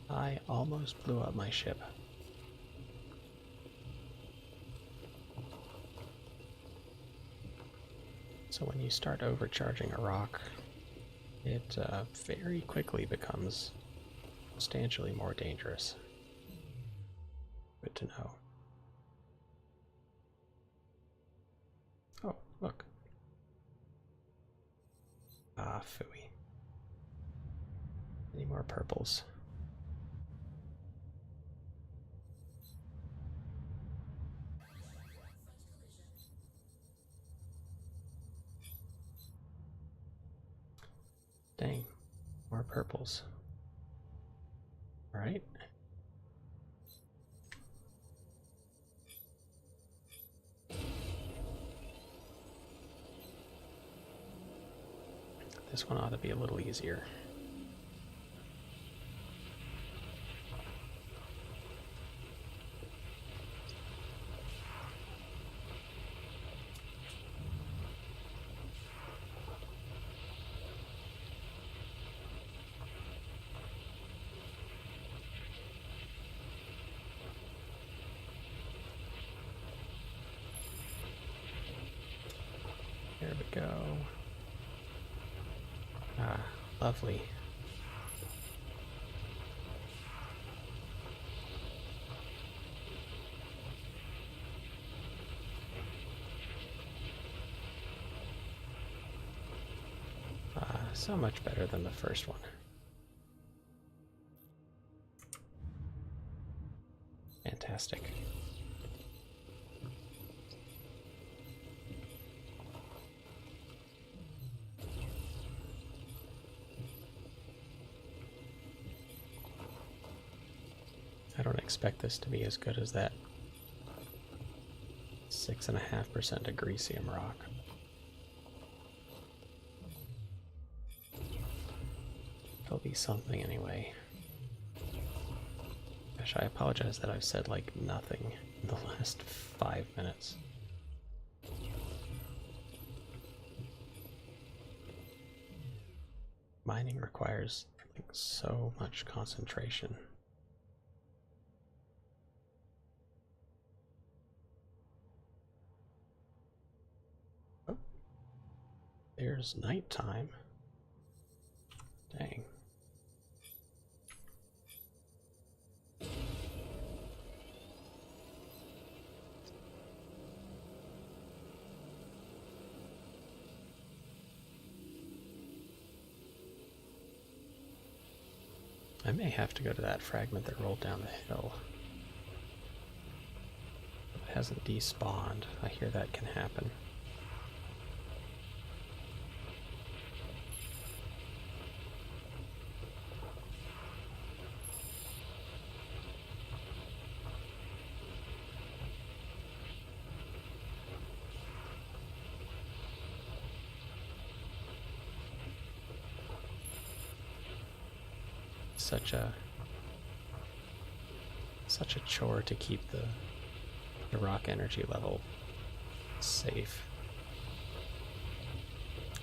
I almost blew up my ship. So when you start overcharging a rock, it very quickly becomes substantially more dangerous. Good to know. Oh, look. Ah, phooey. Any more purples? Dang, more purples. All right. This one ought to be a little easier. There we go. Ah, lovely. So much better than the first one. Fantastic. I don't expect this to be as good as that 6.5% agresium rock. It'll be something anyway. Gosh, I apologize that I've said like nothing in the last 5 minutes. Mining requires like so much concentration. Oh, there's nighttime. Dang. I may have to go to that fragment that rolled down the hill. It hasn't despawned. I hear that can happen. Such a chore to keep the rock energy level safe.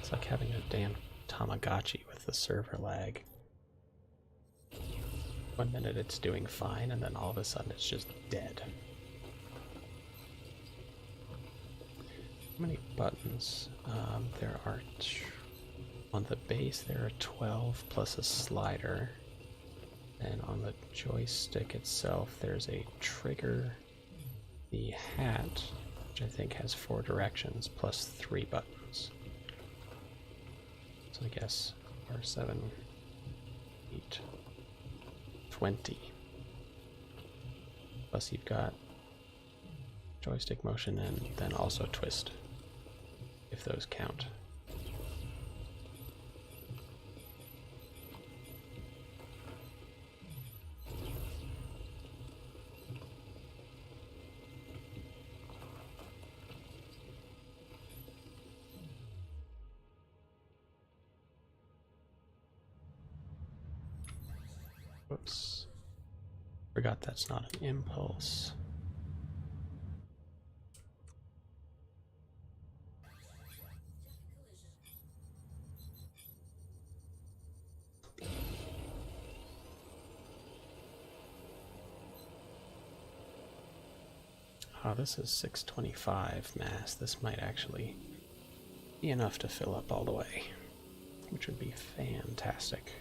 It's like having a damn Tamagotchi with the server lag. 1 minute it's doing fine, and then all of a sudden it's just dead. How many buttons? There are on the base there are 12 plus a slider, and on the joystick itself there's a trigger, the hat, which I think has 4 directions, plus 3 buttons. So I guess 4, 7, 8, 20. Plus you've got joystick motion and then also twist, if those count. Whoops. Forgot that's not an impulse. Oh, this is 625 mass. This might actually be enough to fill up all the way, which would be fantastic.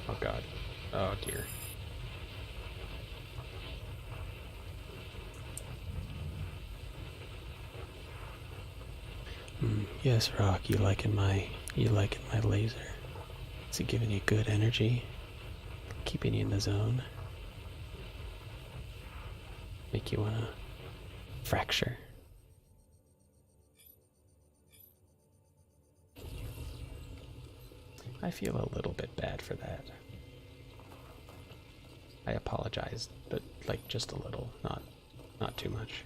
Oh god. Oh dear. Yes, Rock, you liking my laser? Is it giving you good energy? Keeping you in the zone? Make you wanna fracture? I feel a little bit bad for that. I apologize, but like just a little, not too much.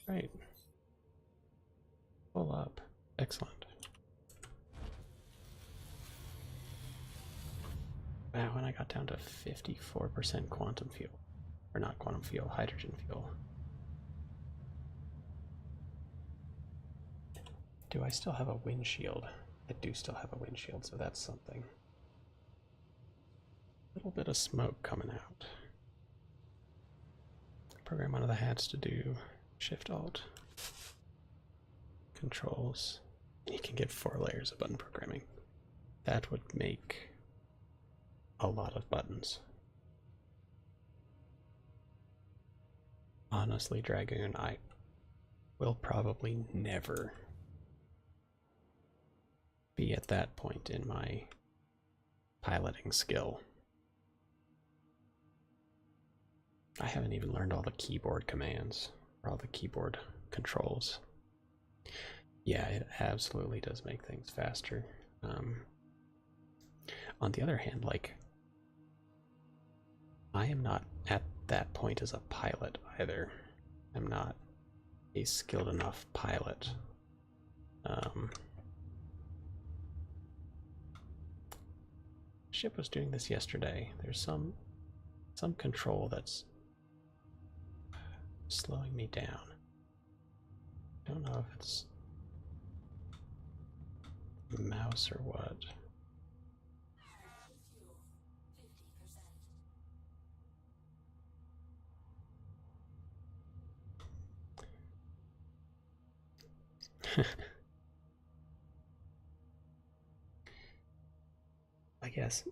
Right. Full up. Excellent. Wow, when I got down to 54% quantum fuel. Or not quantum fuel, hydrogen fuel. Do I still have a windshield? I do still have a windshield, so that's something. A little bit of smoke coming out. Program one of the hats to do Shift-Alt. Controls. You can get 4 layers of button programming. That would make a lot of buttons. Honestly, Dragoon, I will probably never be at that point in my piloting skill. I haven't even learned all the keyboard commands, or all the keyboard controls. Yeah, it absolutely does make things faster. On the other hand, like, I am not at that point as a pilot either. I'm not a skilled enough pilot. Ship was doing this yesterday. There's some control that's slowing me down. I don't know if it's the mouse or what. I guess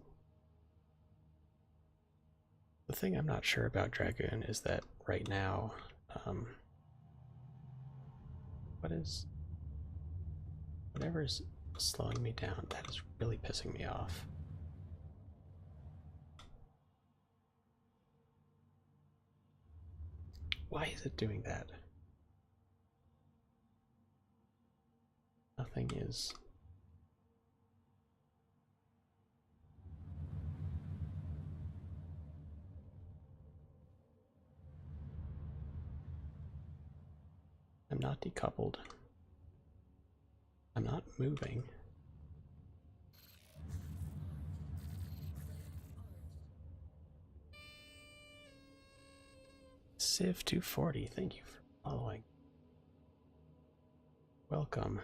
the thing I'm not sure about Dragoon is that right now, whatever's slowing me down, that is really pissing me off. Why is it doing that? Nothing is. not decoupled. I'm not moving. Civ 240, thank you for following. Welcome.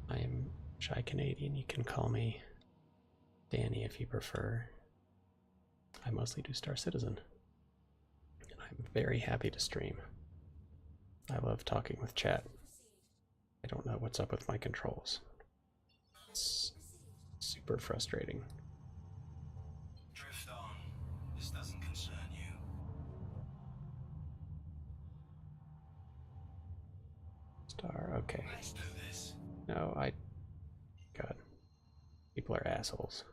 I am Shy Canadian. You can call me Danny if you prefer. I mostly do Star Citizen. I'm very happy to stream. I love talking with chat. I don't know what's up with my controls. It's super frustrating. Drift on. This doesn't concern you. Star, okay. Let's do this. No, God. People are assholes.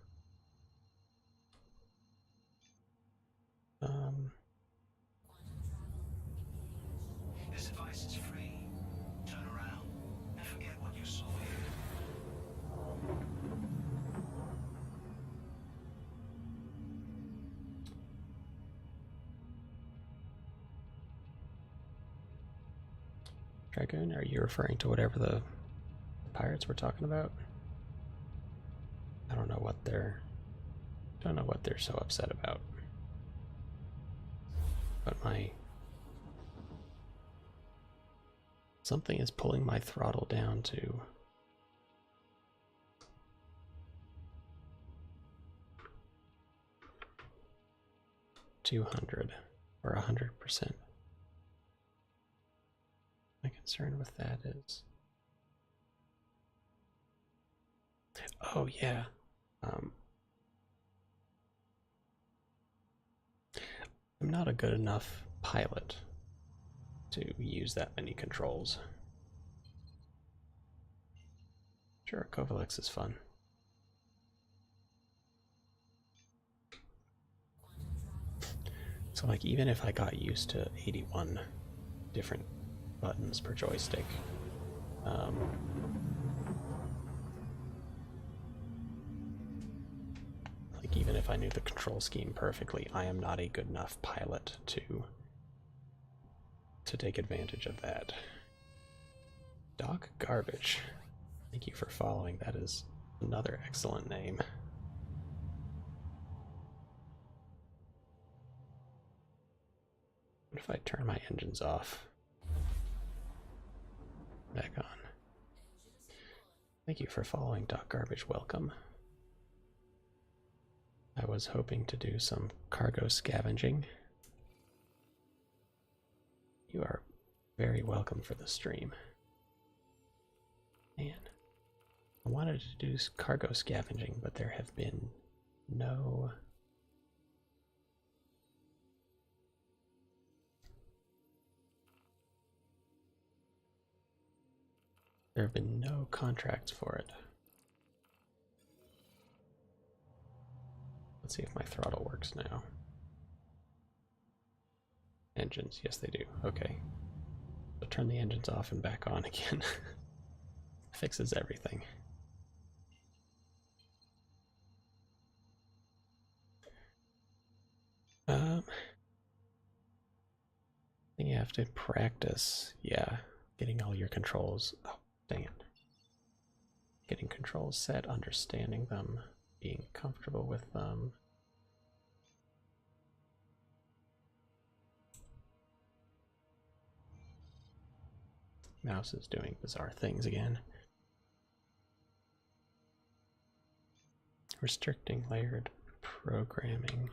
This device is free. Turn around and forget what you saw here. Dragoon, are you referring to whatever the pirates were talking about? I don't know what they're so upset about. But something is pulling my throttle down to 200 or 100%. My concern with that is, oh yeah, I'm not a good enough pilot to use that many controls. Sure, Kovalex is fun. So like even if I got used to 81 different buttons per joystick, like even if I knew the control scheme perfectly, I am not a good enough pilot to take advantage of that. Doc Garbage, thank you for following. That is another excellent name. What if I turn my engines off? Back on. Thank you for following, Doc Garbage. Welcome. I was hoping to do some cargo scavenging. You are very welcome for the stream. Man, I wanted to do cargo scavenging, but there have been no... There have been no contracts for it. Let's see if my throttle works now. Engines, yes they do. Okay. So turn the engines off and back on again. Fixes everything. I think you have to practice, yeah, getting all your controls. Oh, dang it. Getting controls set, understanding them, being comfortable with them. Mouse is doing bizarre things again. Restricting layered programming.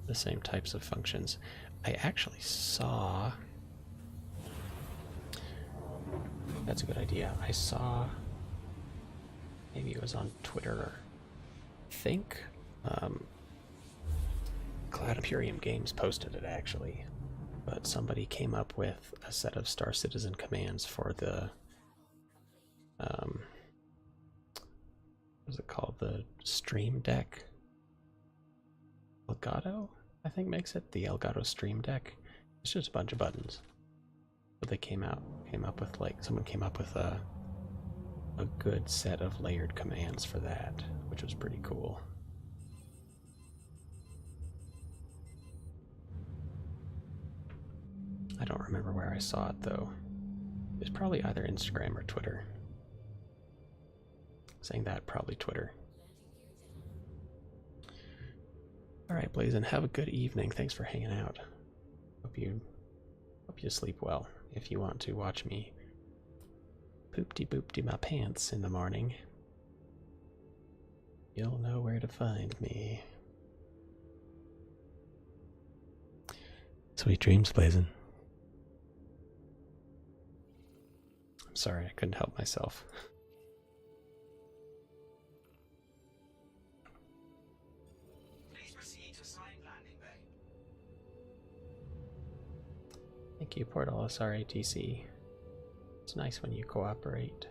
The same types of functions. I actually saw... That's a good idea. I saw... Maybe it was on Twitter. I think Cloud Imperium Games posted it actually. But somebody came up with a set of Star Citizen commands for the... what is it called? The Stream Deck? Elgato, I think makes it the Elgato Stream Deck. It's just a bunch of buttons. But they came up with like, someone came up with a good set of layered commands for that, which was pretty cool. I don't remember where I saw it though. It's probably either Instagram or Twitter. Saying that, probably Twitter. Alright, Blazin, have a good evening. Thanks for hanging out. Hope you sleep well. If you want to watch me poop-de-boop-de my pants in the morning, you'll know where to find me. Sweet dreams, Blazin. I'm sorry, I couldn't help myself. Please proceed to assigned landing bay. Thank you, Portalis RATC. It's nice when you cooperate.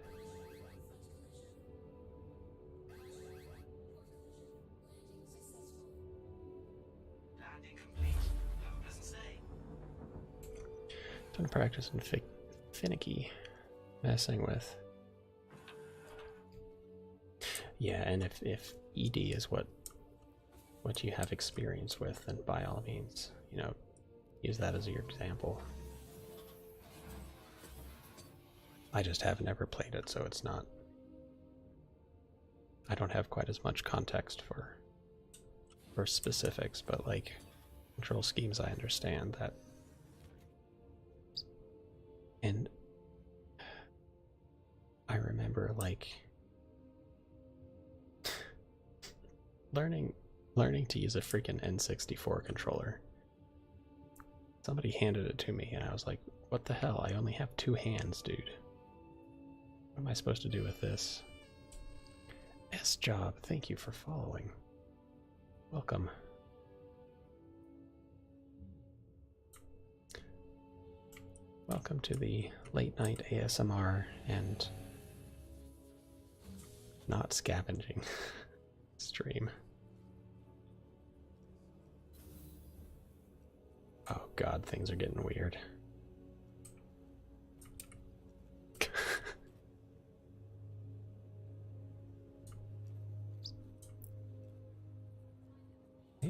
Landing complete. Have a pleasant stay. Ton of practice and finicky messing with. Yeah, and if ED is what you have experience with, then by all means, you know, use that as your example. I just have never played it, so it's not. I don't have quite as much context for specifics, but like control schemes, I understand that. And I remember like learning to use a freaking N64 controller. Somebody handed it to me and I was like, what the hell? I only have 2 hands, dude. What am I supposed to do with this? S-Job, thank you for following. Welcome. Welcome to the late night ASMR and not scavenging stream. Oh god, things are getting weird.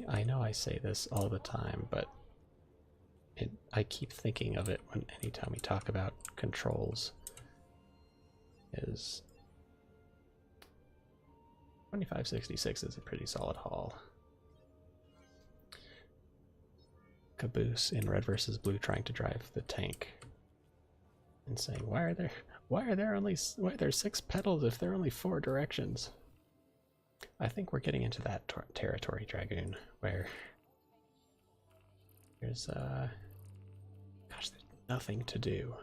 I know I say this all the time, but I keep thinking of it when anytime we talk about controls. Is 2566 is a pretty solid haul. Caboose in Red versus Blue trying to drive the tank and saying, why are there 6 pedals if there are only 4 directions? I think we're getting into that territory, Dragoon, where there's gosh, there's nothing to do.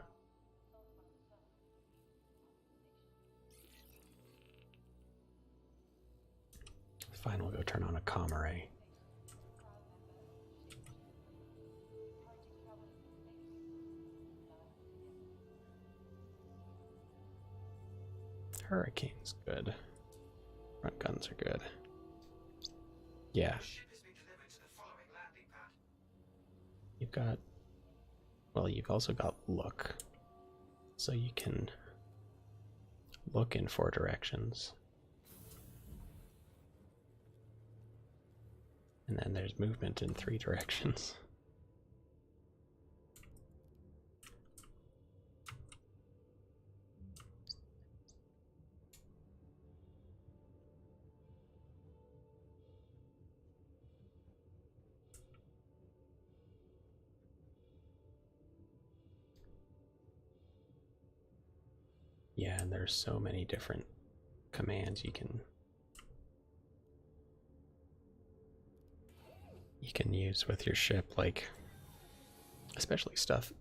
Fine, we'll go turn on a comm array. Hurricane's good. Front guns are good. Yeah. Ship has been delivered to the following landing pad. You've got, well, you've also got look. So you can look in 4 directions. And then there's movement in 3 directions. Yeah, and there's so many different commands you can use with your ship, like especially stuff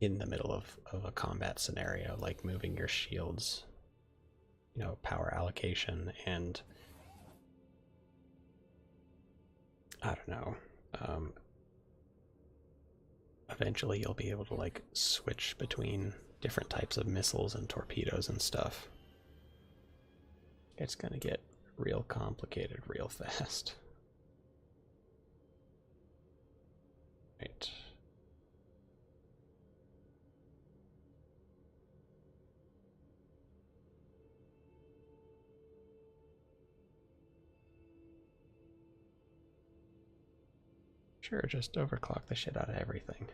in the middle of a combat scenario, like moving your shields, you know, power allocation, and I don't know, eventually you'll be able to like switch between different types of missiles and torpedoes and stuff. It's gonna get real complicated real fast. Right. Sure, just overclock the shit out of everything.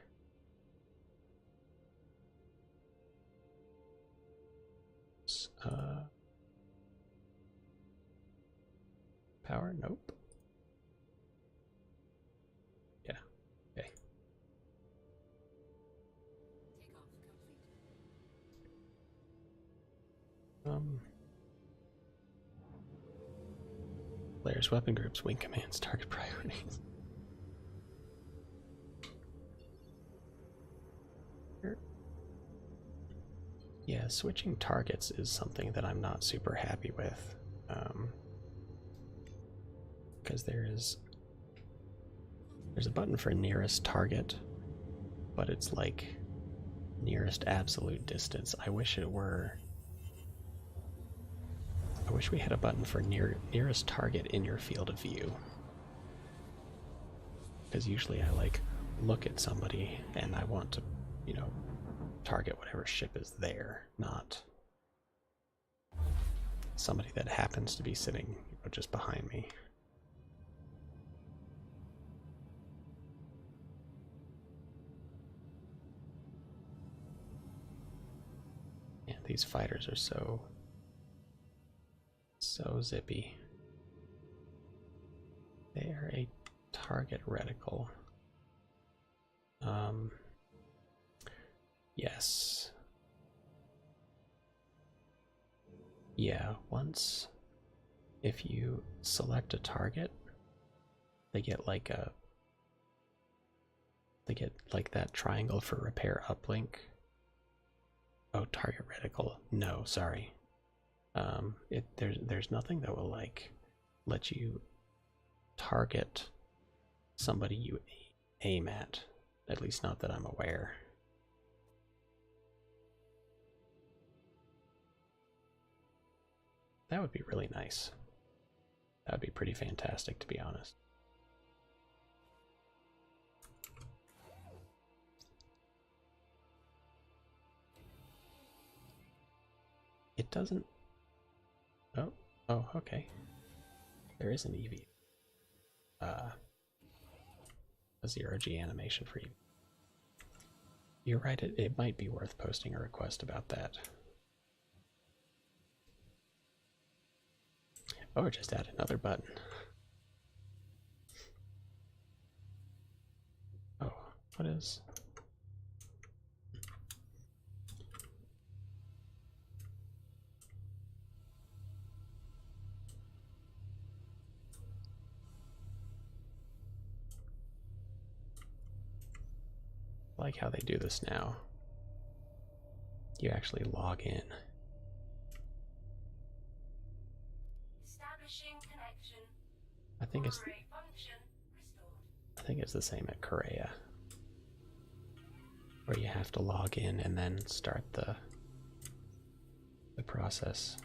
power? Nope. Yeah, okay. Players, weapon groups, wing commands, target priorities. Yeah, switching targets is something that I'm not super happy with. Because there's a button for nearest target, but it's like nearest absolute distance. I wish we had a button for nearest target in your field of view. Because usually I like look at somebody and I want to, you know, target whatever ship is there, not somebody that happens to be sitting, you know, just behind me. Yeah, these fighters are so zippy. They are a target reticle. Yes. Yeah, once if you select a target, they get like that triangle for repair uplink. Oh, target reticle. No, sorry. There's nothing that will like let you target somebody you aim at least not that I'm aware. That would be really nice. That would be pretty fantastic, to be honest. It doesn't... Oh, okay. There is an EV. A zero-G animation for you. You're right, it might be worth posting a request about that. Oh, just add another button. Oh, what is... I like how they do this now. You actually log in. Establishing connection. I think it's Function restored. I think it's the same at Korea, where you have to log in and then start the process.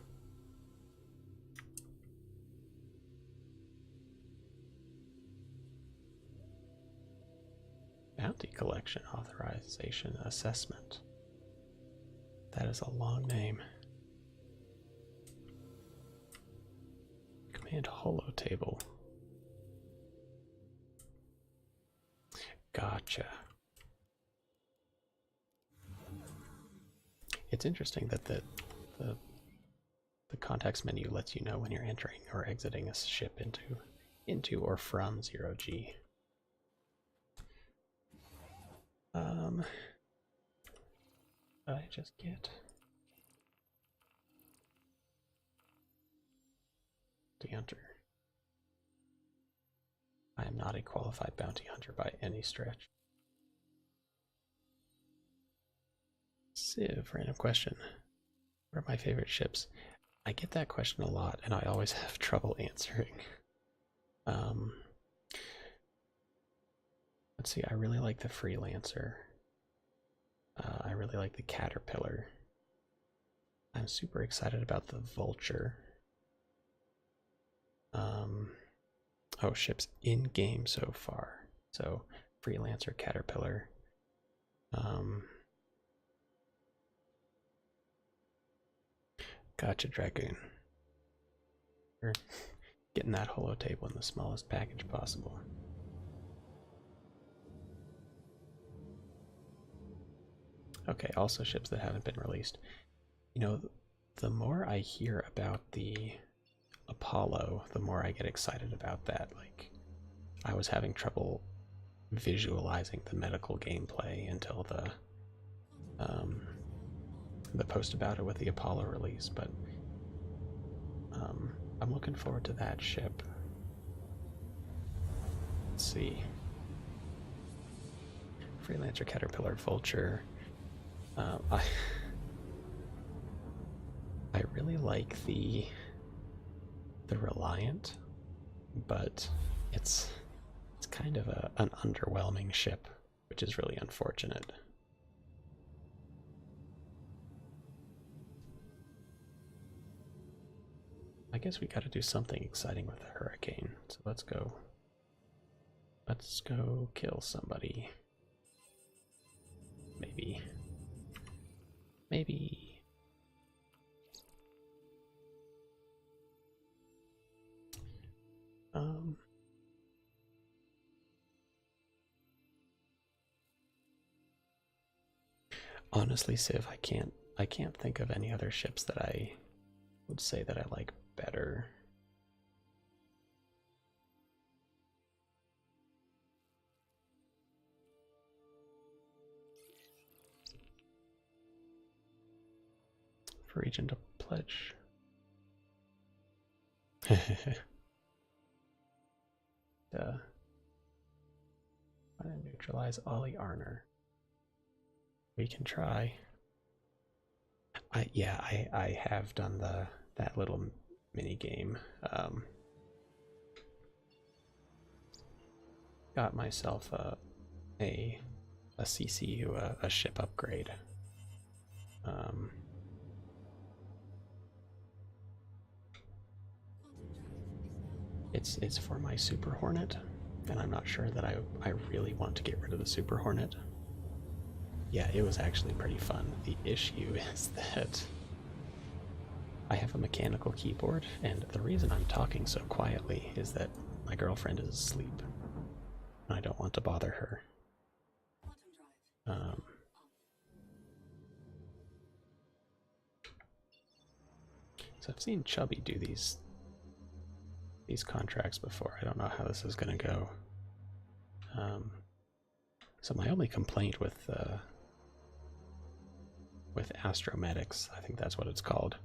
Bounty collection authorization assessment. That is a long name. Command holo table. Gotcha. It's interesting that the context menu lets you know when you're entering or exiting a ship into or from zero-G. I just get bounty hunter. I am not a qualified bounty hunter by any stretch. Civ, random question. What are my favorite ships? I get that question a lot, and I always have trouble answering. Let's see, I really like the Freelancer. I really like the Caterpillar. I'm super excited about the Vulture. Oh, ships in game so far. So, Freelancer, Caterpillar. Gotcha, Dragoon. We're getting that holo table in the smallest package possible. Okay, also ships that haven't been released. You know, the more I hear about the Apollo, the more I get excited about that. Like, I was having trouble visualizing the medical gameplay until the post about it with the Apollo release, but I'm looking forward to that ship. Let's see. Freelancer, Caterpillar, Vulture. I really like the Reliant, but it's kind of an underwhelming ship, which is really unfortunate. I guess we got to do something exciting with the Hurricane. So let's go. Let's go kill somebody. Maybe. Maybe. Honestly, Civ, I can't think of any other ships that I would say that I like better. For Regent to pledge. Try to neutralize Ollie Arner. We can try. I have done that little mini game. Got myself a CCU, a ship upgrade. It's for my Super Hornet, and I'm not sure that I really want to get rid of the Super Hornet. Yeah, it was actually pretty fun. The issue is that I have a mechanical keyboard, and the reason I'm talking so quietly is that my girlfriend is asleep, and I don't want to bother her. So I've seen Chubby do these contracts before. I don't know how this is going to go. So my only complaint with Astromedics, I think that's what it's called,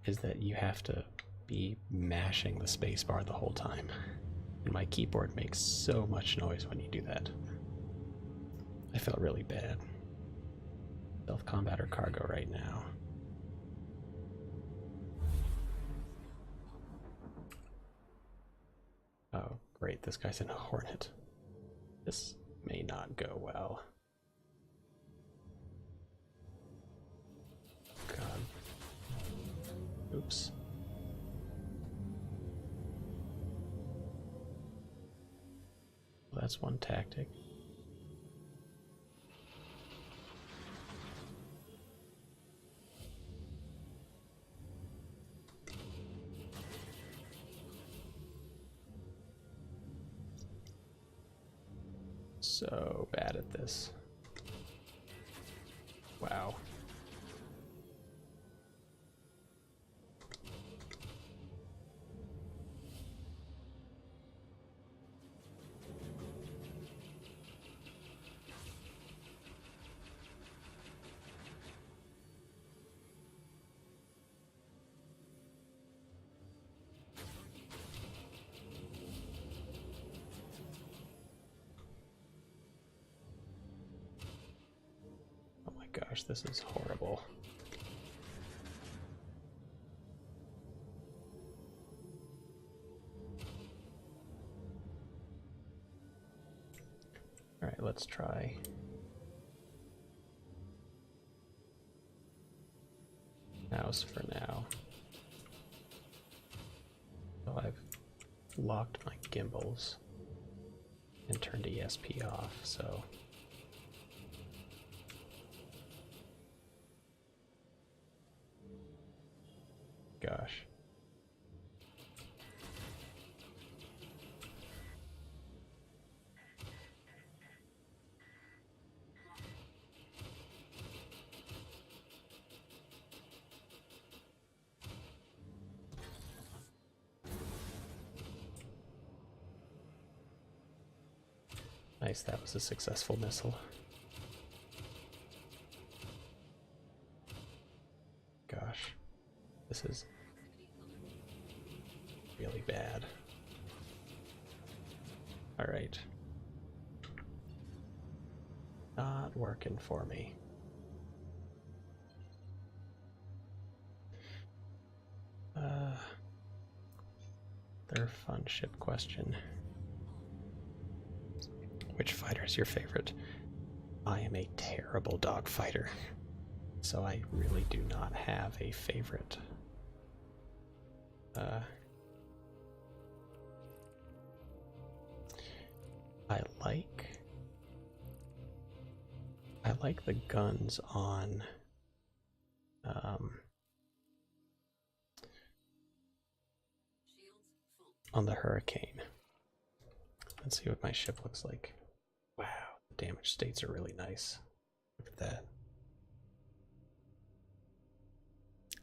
is that you have to be mashing the spacebar the whole time. And my keyboard makes so much noise when you do that. I felt really bad. Self-combat or cargo right now. Oh, great, this guy's in a Hornet. This may not go well. God. Oops. Well, that's one tactic. So bad at this. Wow. Gosh, this is horrible. All right, let's try. Mouse for now. So I've locked my gimbals and turned ESP off, so gosh. Nice, that was a successful missile. Gosh, this is really bad. Alright. Not working for me. Third fun ship question. Which fighter is your favorite? I am a terrible dogfighter, so I really do not have a favorite. I like the guns on the Hurricane. Let's see what my ship looks like. Wow, the damage states are really nice. Look at that.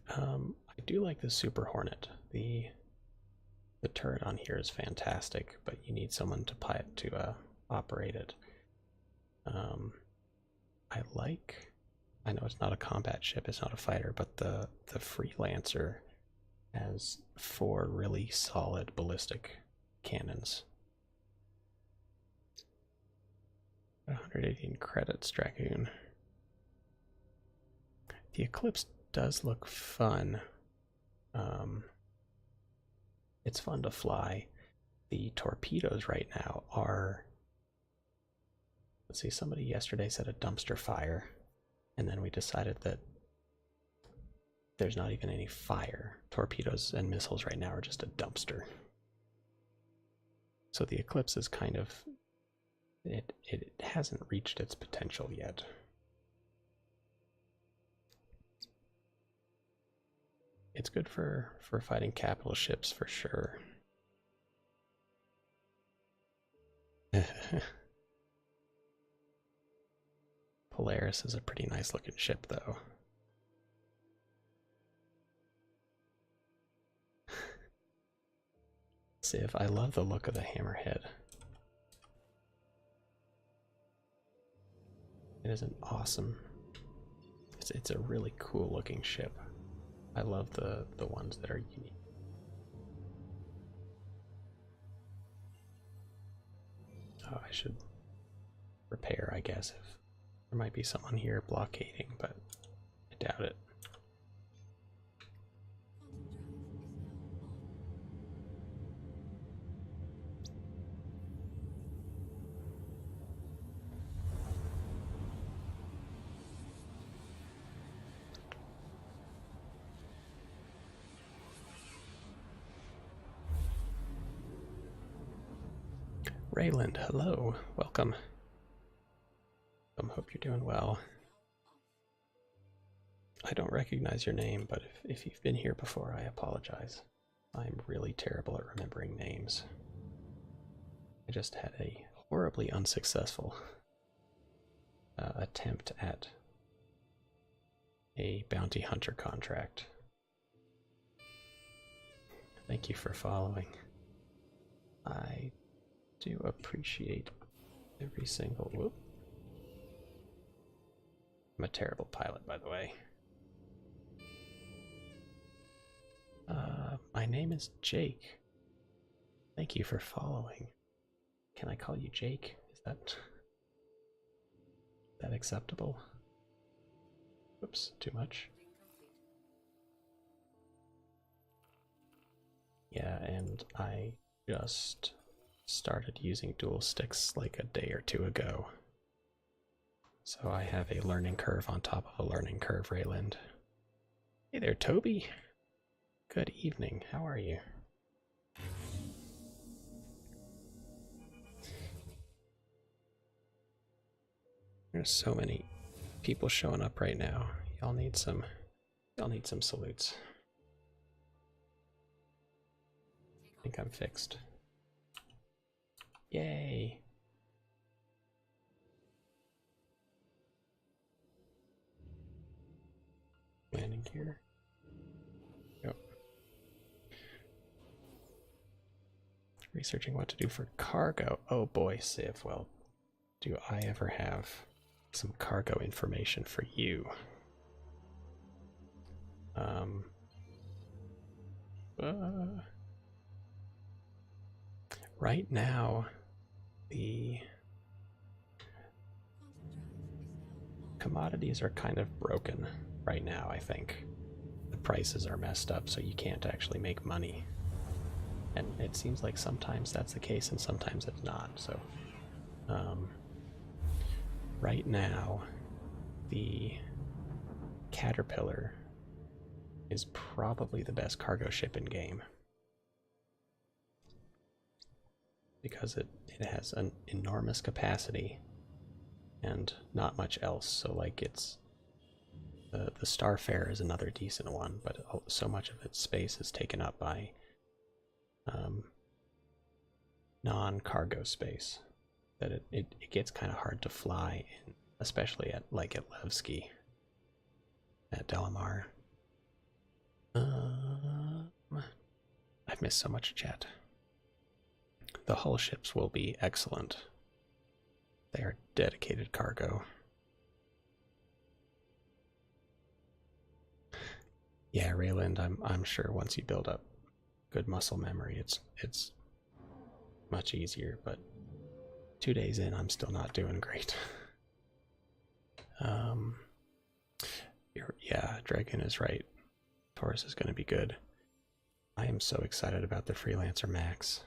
I do like the Super Hornet. The turret on here is fantastic, but you need someone to operate it. I know it's not a combat ship, it's not a fighter, but the Freelancer has 4 really solid ballistic cannons. 118 credits, Dragoon. The Eclipse does look fun. It's fun to fly. The torpedoes right now are... Let's see, somebody yesterday said a dumpster fire, and then we decided that there's not even any fire. Torpedoes and missiles right now are just a dumpster. So the Eclipse is kind of... It hasn't reached its potential yet. It's good for fighting capital ships for sure. Polaris is a pretty nice looking ship though. Civ, I love the look of the Hammerhead. It is an awesome... It's a really cool looking ship. I love the ones that are unique. Oh, I should repair, I guess, if there might be someone here blockading, but I doubt it. Rayland, hello, welcome. Hope you're doing well. I don't recognize your name, but if you've been here before, I apologize. I'm really terrible at remembering names. I just had a horribly unsuccessful attempt at a bounty hunter contract. Thank you for following. I do appreciate every single... Whoop. I'm a terrible pilot, by the way. My name is Jake. Thank you for following. Can I call you Jake? Is that acceptable? Oops, too much. Yeah, and I just started using dual sticks like a day or two ago. So I have a learning curve on top of a learning curve, Rayland. Hey there, Toby. Good evening. How are you? There's so many people showing up right now. Y'all need some salutes. I think I'm fixed. Yay. Landing gear. Yep. Researching what to do for cargo. Oh boy, Civ. Well, do I ever have some cargo information for you? Right now, the commodities are kind of broken right now, I think. The prices are messed up, so you can't actually make money. And it seems like sometimes that's the case and sometimes it's not. So, right now, the Caterpillar is probably the best cargo ship in game. Because it has an enormous capacity and not much else. So, like, it's the Starfarer is another decent one, but so much of its space is taken up by non-cargo space that it gets kind of hard to fly in, especially at Levski, at Delamar. I've missed so much chat. The hull ships will be excellent. They are dedicated cargo. Yeah, Rayland, I'm sure once you build up good muscle memory, it's much easier, but 2 days in, I'm still not doing great. Yeah, Dragon is right. Taurus is going to be good. I am so excited about the Freelancer Max.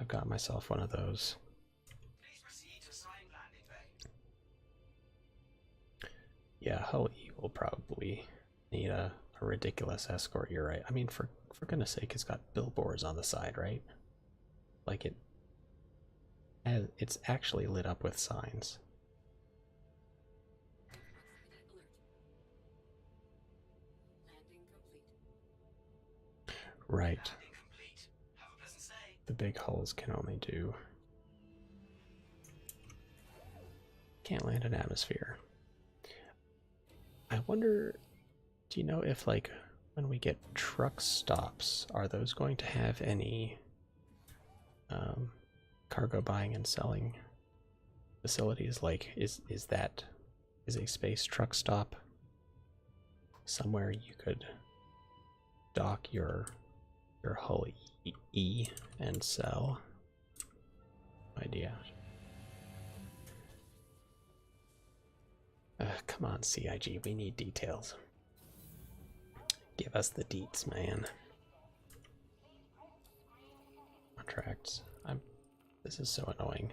I've got myself one of those. Please proceed to sign landing bay. Yeah, Hull E will probably need a ridiculous escort, you're right. I mean, for goodness sake, it's got billboards on the side, right? Like it's actually lit up with signs. Right. Landing complete. Have a pleasant stay. The big hulls can only do... Can't land an atmosphere. I wonder, do you know if, like, when we get truck stops, are those going to have any cargo buying and selling facilities? Like, is a space truck stop somewhere you could dock your Hull E and sell? Idea. Come on, CIG, we need details. Give us the deets, man. Contracts. This is so annoying.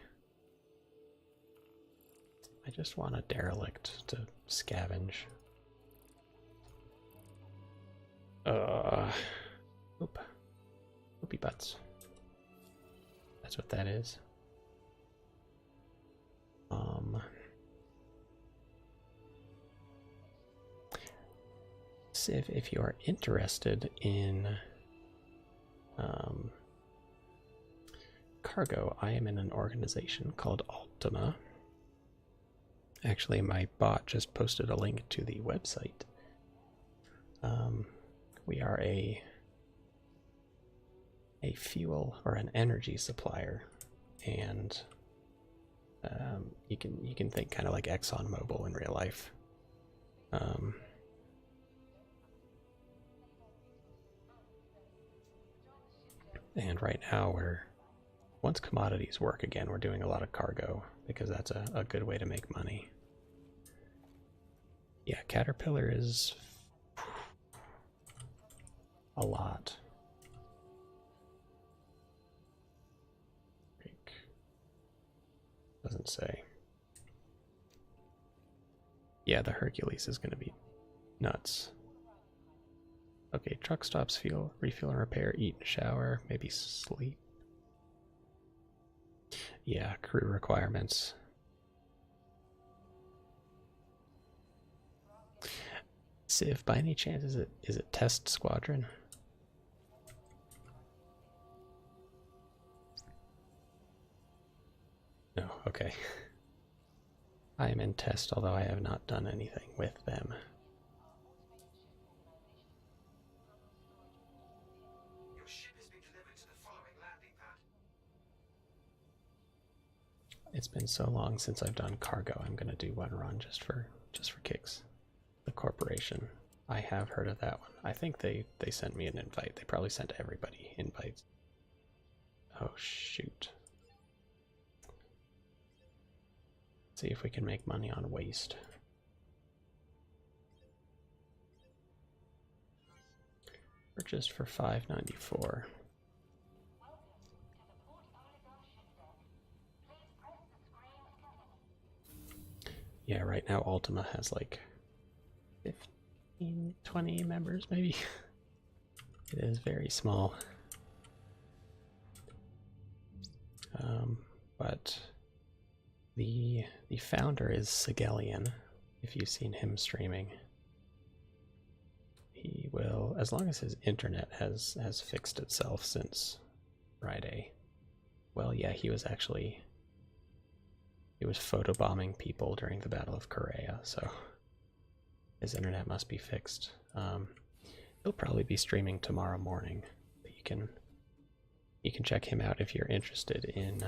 I just want a derelict to scavenge. Oop. Oopie butts. That's what that is. Civ, if you are interested in cargo, I am in an organization called Ultima. Actually, my bot just posted a link to the website. We are a fuel or an energy supplier, and you can think kind of like ExxonMobil in real life. And right now once commodities work again, we're doing a lot of cargo because that's a good way to make money. Yeah, Caterpillar is a lot. Doesn't say. Yeah, the Hercules is going to be nuts. Okay, truck stops, fuel, refuel and repair, eat and shower, maybe sleep. Yeah, crew requirements. Civ, by any chance, is it test squadron? No, okay. I am in test, although I have not done anything with them. Your ship has been delivered to the following landing pad. It's been so long since I've done cargo. I'm gonna do one run just for kicks. The corporation. I have heard of that one. I think they sent me an invite. They probably sent everybody invites. Oh shoot. Let's see if we can make money on waste. Purchased for $5.94. Yeah, right now Ultima has like 15, 20 members maybe. It is very small. But the founder is Sigelian, if you've seen him streaming. He will, as long as his internet has fixed itself since Friday. Well, yeah, he was photobombing people during the Battle of Korea, so his internet must be fixed. He'll probably be streaming tomorrow morning. But you can check him out if you're interested in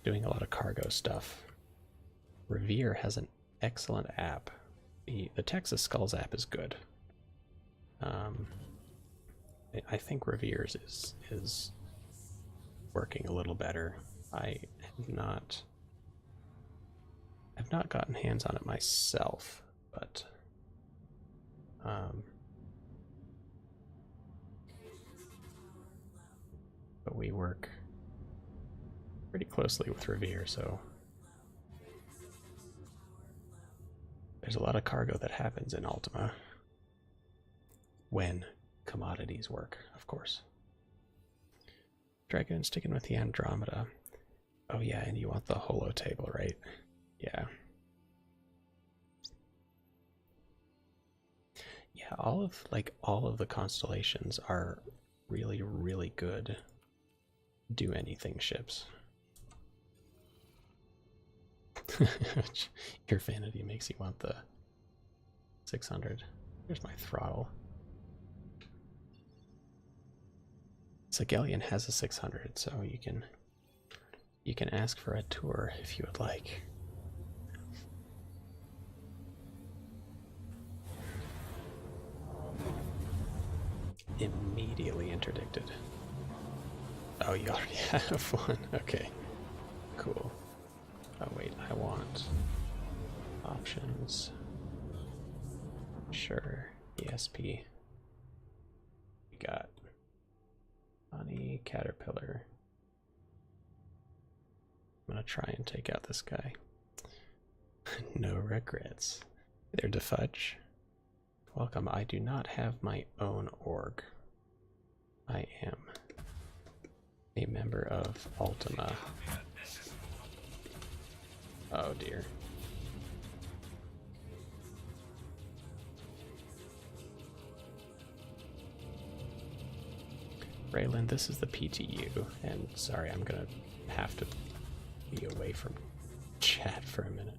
doing a lot of cargo stuff. Revere has an excellent app. The Texas Skulls app is good. I think Revere's is working a little better. I've not gotten hands on it myself, but we work pretty closely with Revere, so there's a lot of cargo that happens in Ultima when commodities work, of course. Dragon sticking with the Andromeda. Oh yeah, and you want the holo table, right? Yeah. Yeah, all of the constellations are really, really good do anything ships. Your vanity makes you want the 600. Here's my throttle. Sigelian has a 600, so you can ask for a tour if you would like. Immediately interdicted. Oh, you already have one. Okay, cool. Oh wait, I want options. Sure, ESP. We got Honey, Caterpillar. I'm gonna try and take out this guy. No regrets. Hey there, Defudge. Welcome. I do not have my own org. I am a member of Ultima. Oh dear. Raylan, this is the PTU, and sorry, I'm gonna have to be away from chat for a minute.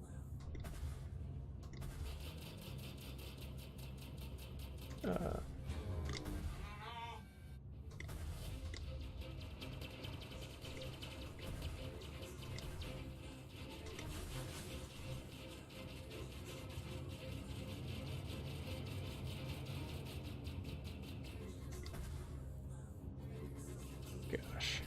Gosh.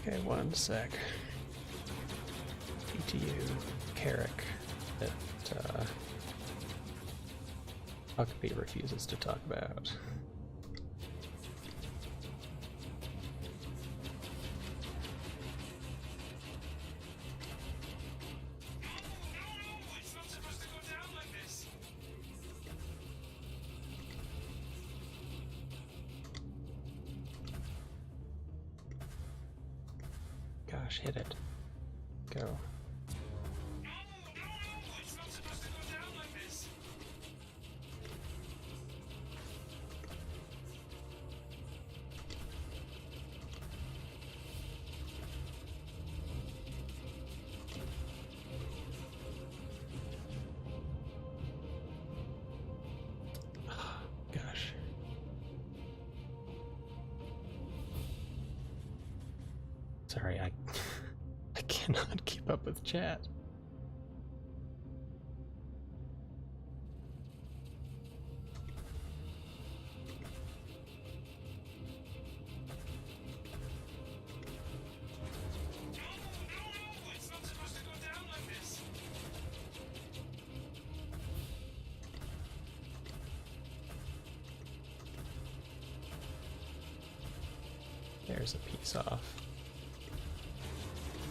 Okay, one sec. PTU, Carrick, that Huckabee refuses to talk about. gosh, hit it. Go. No, it's not supposed to go down like this. Gosh. Sorry, I I cannot keep up with chat. No, it's not supposed to go down like this. There's a piece off.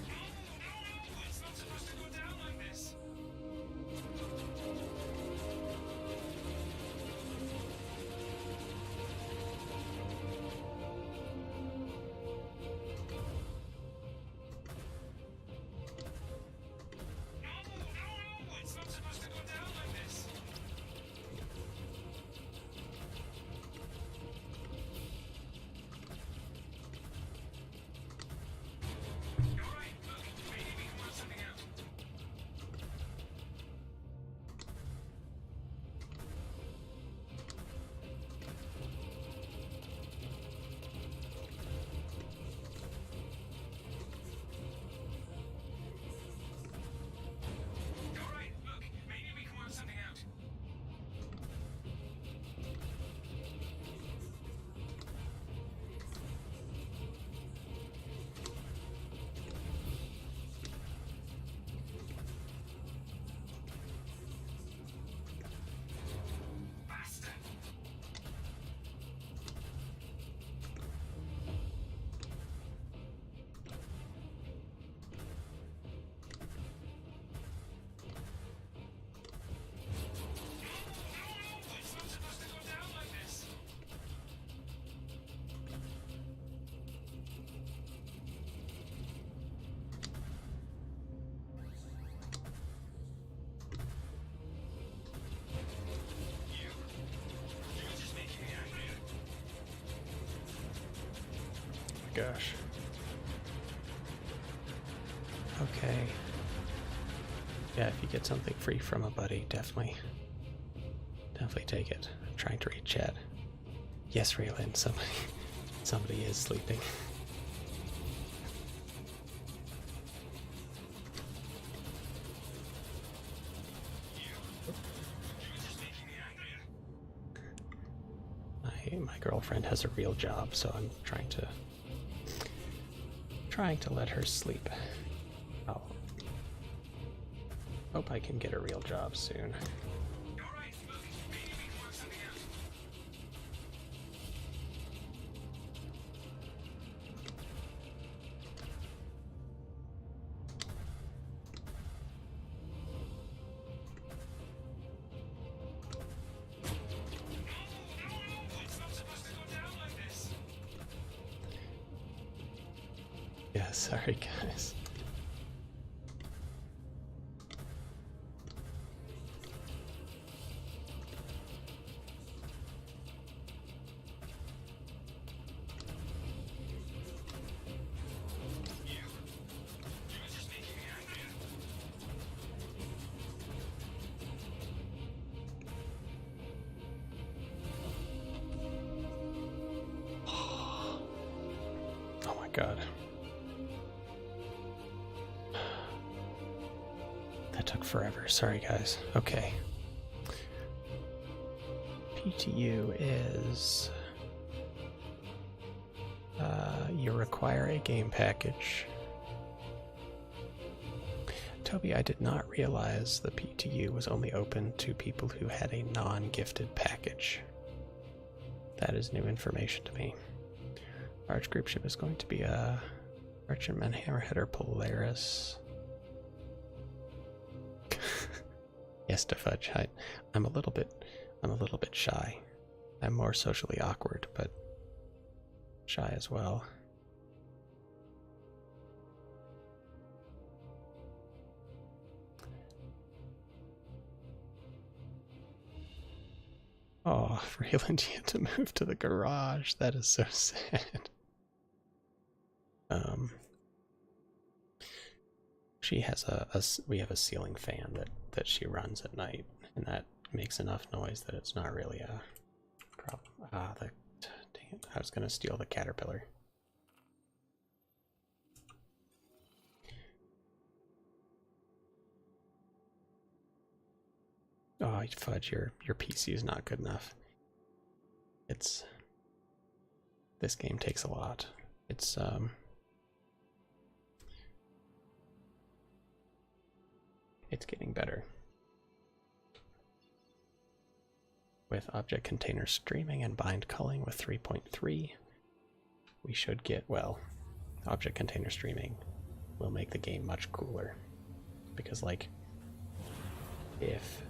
No, it's not supposed to go down like this. No, it's not supposed to go down like this. All right, look, maybe we can work something out. All right, look, maybe we can work something out. Bastard. No, it's not supposed to go down like this. You're just making me angry. Gosh. Okay. Yeah, if you get something free from a buddy, definitely take it. I'm trying to read chat. Yes, Raylan, somebody is sleeping. You're just making me angry. My girlfriend has a real job, so I'm trying to let her sleep. I'll hope I can get a real job soon. All right, look, maybe we can work something out. No, it's not supposed to go down like this. Yeah, sorry guys. You're just making me angry. Oh my god. That took forever. Sorry, guys. Okay. PTU is... you require a game package. Toby, I did not realize the PTU was only open to people who had a non-gifted package. That is new information to me. Large group ship is going to be a Merchantman, Hammerhead, or Polaris. Yes, to fudge. I'm a little bit shy. I'm more socially awkward, but shy as well. Oh, Rayland, you had to move to the garage. That is so sad. She has we have a ceiling fan that she runs at night, and that makes enough noise that it's not really a problem. Ah, dang it! I was gonna steal the caterpillar. Oh, fudge! Your PC is not good enough. This game takes a lot. It's getting better. With object container streaming and bind culling with 3.3, we should get, well, object container streaming will make the game much cooler. Because, like, if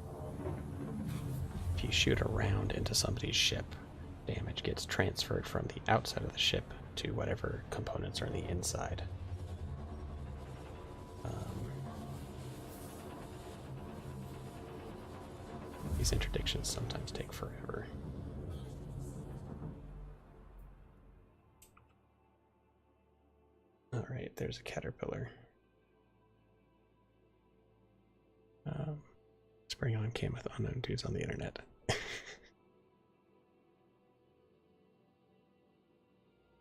you shoot a round into somebody's ship, damage gets transferred from the outside of the ship to whatever components are on the inside. These interdictions sometimes take forever. Alright, there's a caterpillar. Spring on came with unknown dudes on the internet.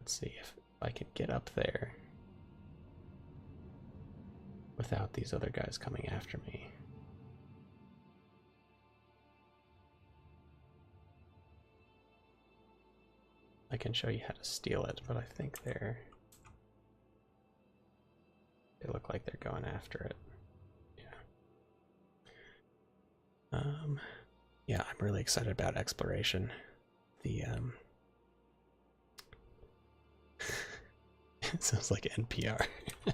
Let's see if I can get up there without these other guys coming after me. I can show you how to steal it, but I think they look like they're going after it. Yeah. Yeah, I'm really excited about exploration. The it sounds like NPR. Oh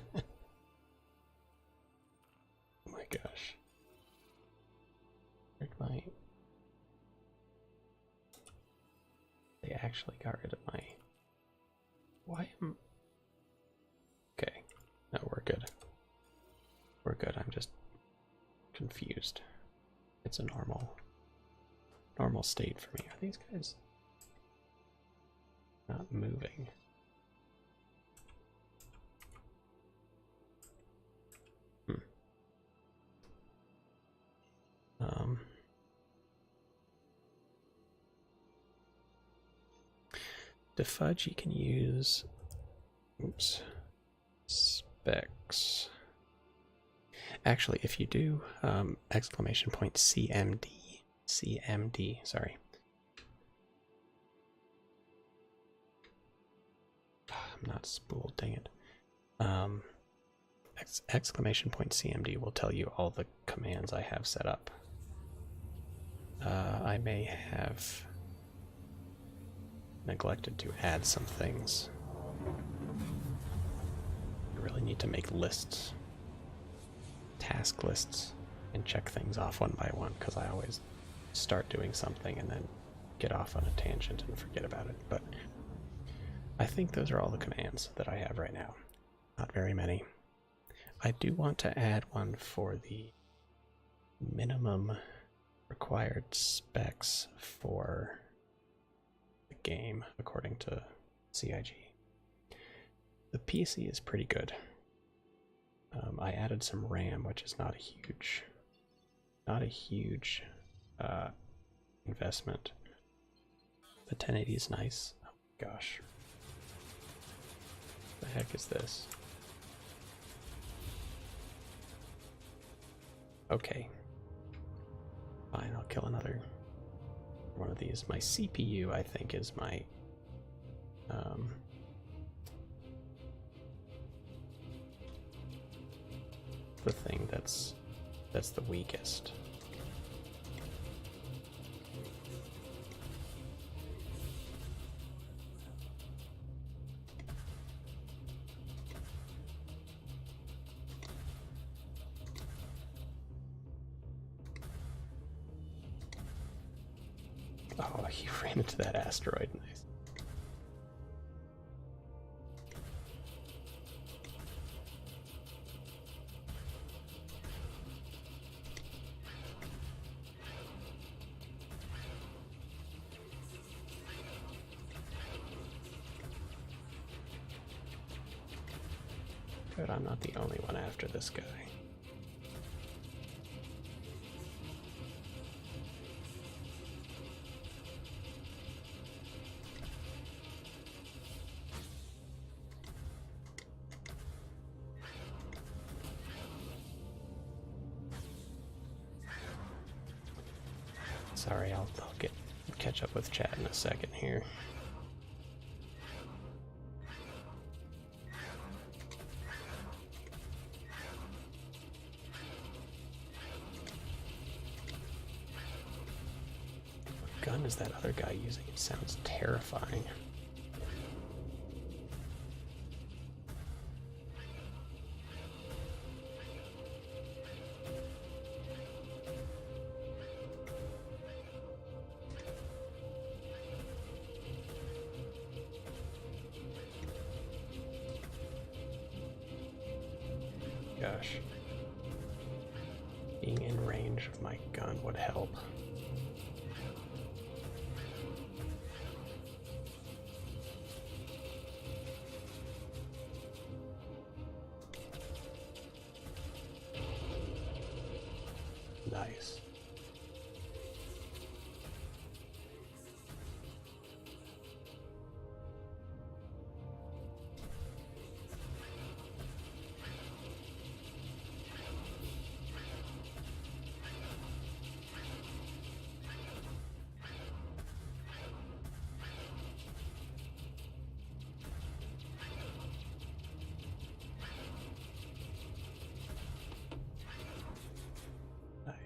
my gosh. Where'd my... They actually got rid of my... Why am... Okay. No, we're good. We're good, I'm just confused. It's a normal state for me. Are these guys not moving? To fudge, you can use, oops, specs. Actually, if you do exclamation point CMD, sorry. I'm not spooled, dang it. Exclamation point CMD will tell you all the commands I have set up. I may have neglected to add some things. I really need to make lists, task lists, and check things off one by one, because I always start doing something and then get off on a tangent and forget about it. But I think those are all the commands that I have right now. Not very many. I do want to add one for the minimum required specs for the game, according to CIG. The PC is pretty good. I added some RAM, which is not a huge investment. The 1080 is nice. Oh my gosh. What the heck is this? Okay. Fine, I'll kill another one of these. My CPU, I think, is my the thing that's the weakest. Oh, he ran into that asteroid. Nice. Good, I'm not the only one after this guy. Sorry, I'll catch up with chat in a second here. What gun is that other guy using? It sounds terrifying. Gosh. Being in range of my gun would help. Nice.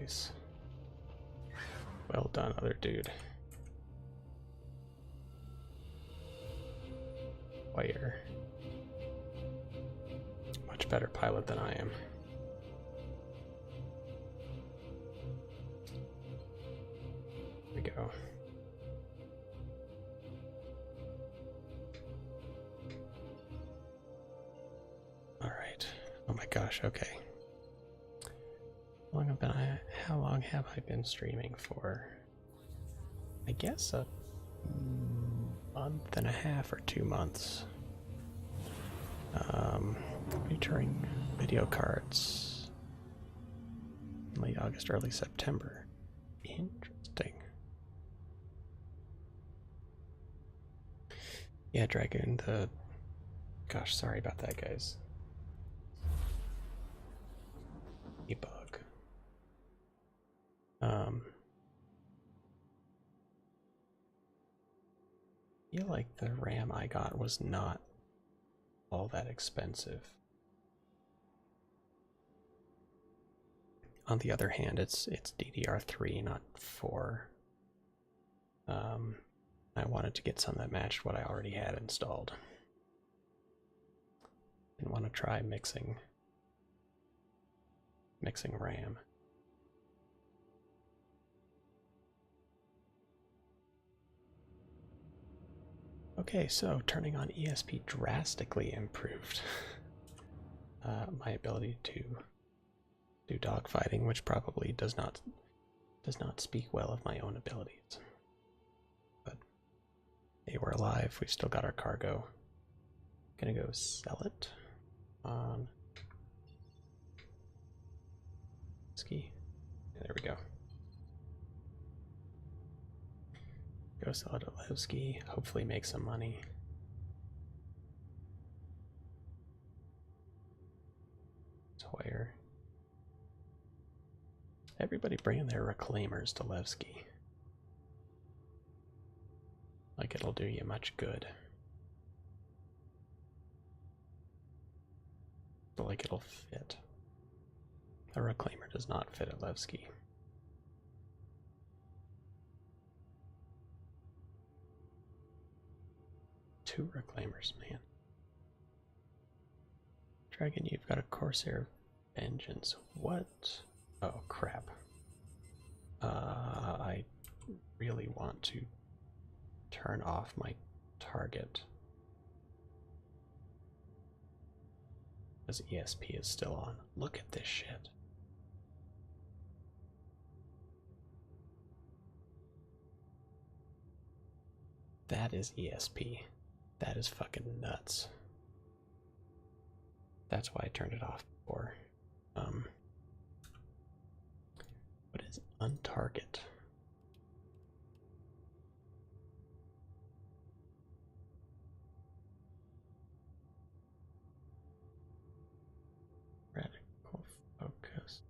Nice. Well done, other dude. Wire. Much better pilot than I am. Here we go. All right. Oh my gosh, okay. How long have I been streaming for? I guess a month and a half or 2 months. Returning video cards late August, early September. Interesting. Yeah, Dragoon, gosh, sorry about that, guys. Debug. I feel like the RAM I got was not all that expensive. On the other hand, it's DDR3, not 4. I wanted to get some that matched what I already had installed. Didn't want to try mixing RAM. Okay, so turning on ESP drastically improved my ability to do dogfighting, which probably does not speak well of my own abilities. But hey, we're alive. We've still got our cargo. Gonna go sell it on ski. There we go. Go sell it at Levski, hopefully make some money. Sawyer. Everybody bringing their reclaimers to Levski. Like it'll do you much good. But like it'll fit. A reclaimer does not fit at Levski. Two reclaimers, man. Dragon, you've got a Corsair Vengeance. What? Oh, crap. I really want to turn off my target. Because ESP is still on. Look at this shit. That is ESP. That is fucking nuts. That's why I turned it off before. What is untarget? Radical focus.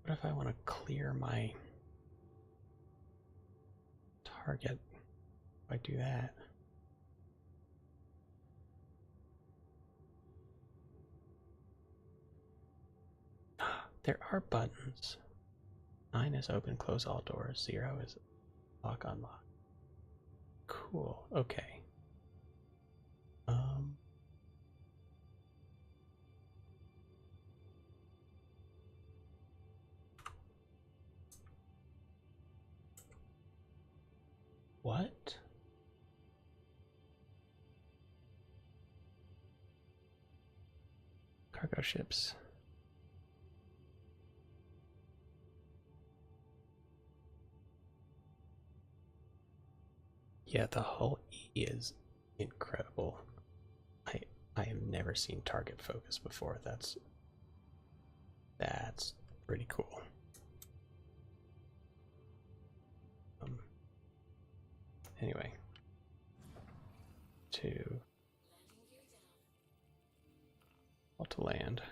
What if I want to clear my target? If I do that. There are buttons. 9 is open, close all doors. 0 is lock, unlock. Cool. Okay. What? Cargo ships. Yeah, the whole E is incredible. I have never seen target focus before. That's pretty cool. Anyway, to land.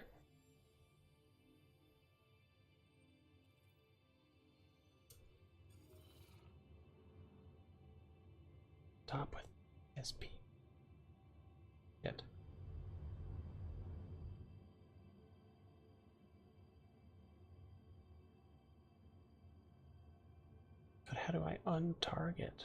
Top with SP. Hit. But how do I untarget?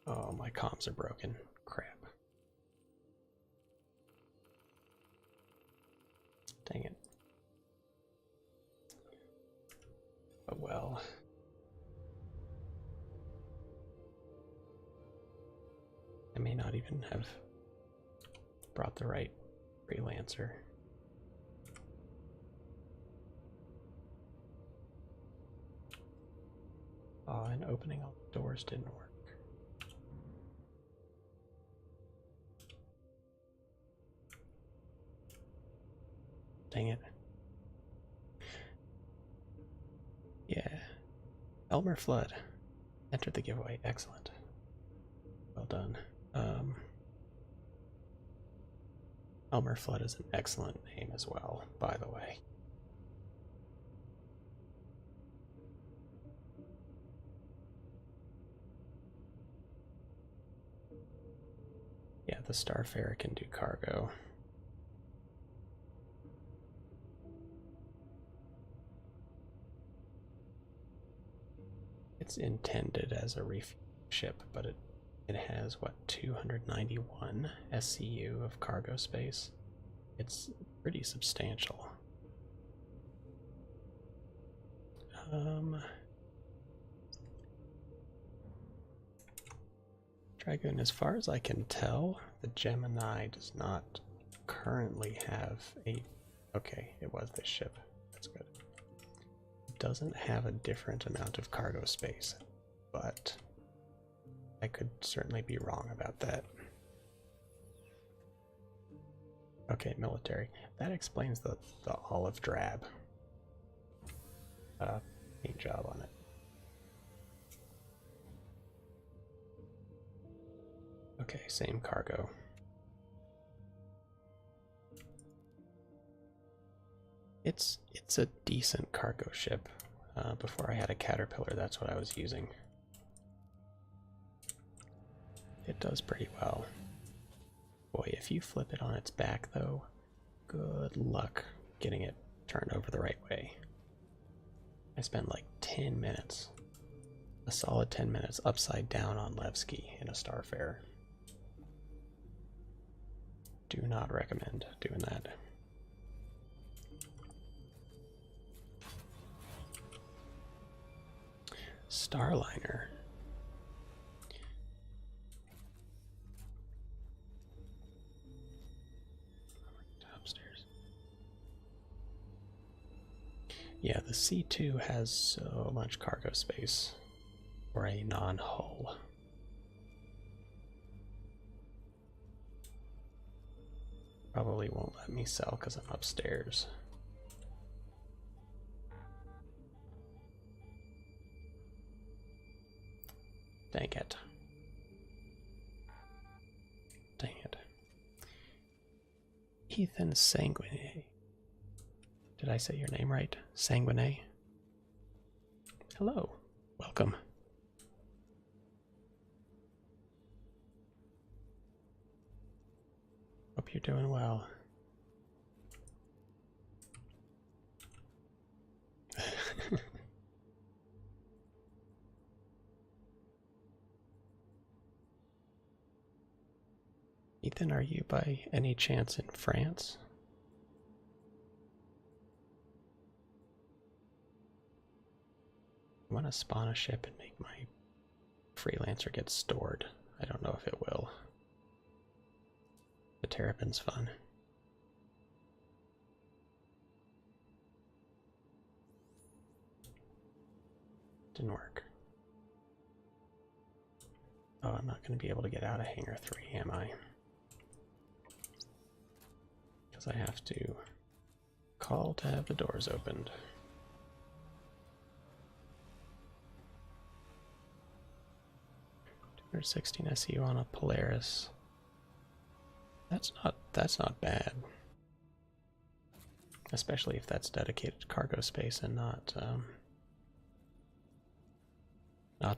Oh, my comms are broken. Crap. Dang it. Oh well. I may not even have brought the right freelancer. Oh, and opening all the doors didn't work. Dang it. Yeah. Elmer Flood entered the giveaway. Excellent. Well done. Elmer Flood is an excellent name as well, by the way. Yeah, the Starfarer can do cargo. It's intended as a refuel ship, but it has, what, 291 SCU of cargo space? It's pretty substantial. Dragoon, as far as I can tell, the Gemini does not currently have a... Okay, it was this ship. That's good. It doesn't have a different amount of cargo space, but I could certainly be wrong about that. Okay, military. That explains the olive drab paint job on it. Okay, same cargo. It's a decent cargo ship. Before I had a Caterpillar, that's what I was using. It does pretty well. Boy, if you flip it on its back, though, good luck getting it turned over the right way. I spent like 10 minutes, a solid 10 minutes upside down on Levski in a Starfarer. Do not recommend doing that. Starliner. Yeah, the C2 has so much cargo space for a non-hull. Probably won't let me sell because I'm upstairs. Dang it. Dang it. Ethan Sanguine. Did I say your name right? Sanguine? Hello. Welcome. Hope you're doing well. Ethan, are you by any chance in France? I want to spawn a ship and make my freelancer get stored. I don't know if it will. The Terrapin's fun. Didn't work. Oh, I'm not going to be able to get out of Hangar 3, am I? Because I have to call to have the doors opened. 216 SEU on a Polaris. That's not bad. Especially if that's dedicated cargo space and not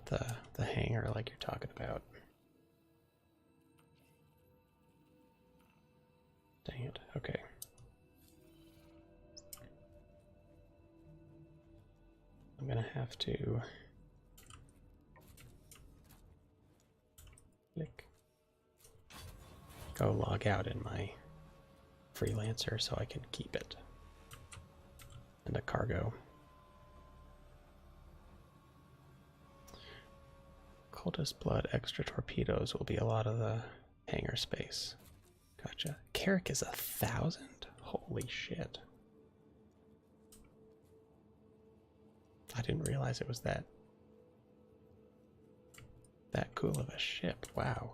the hangar like you're talking about. Dang it. Okay. I'm gonna have to go log out in my freelancer so I can keep it. And the cargo. Cultist blood, extra torpedoes will be a lot of the hangar space. Gotcha. Carrick is 1,000? Holy shit. I didn't realize it was that cool of a ship. Wow.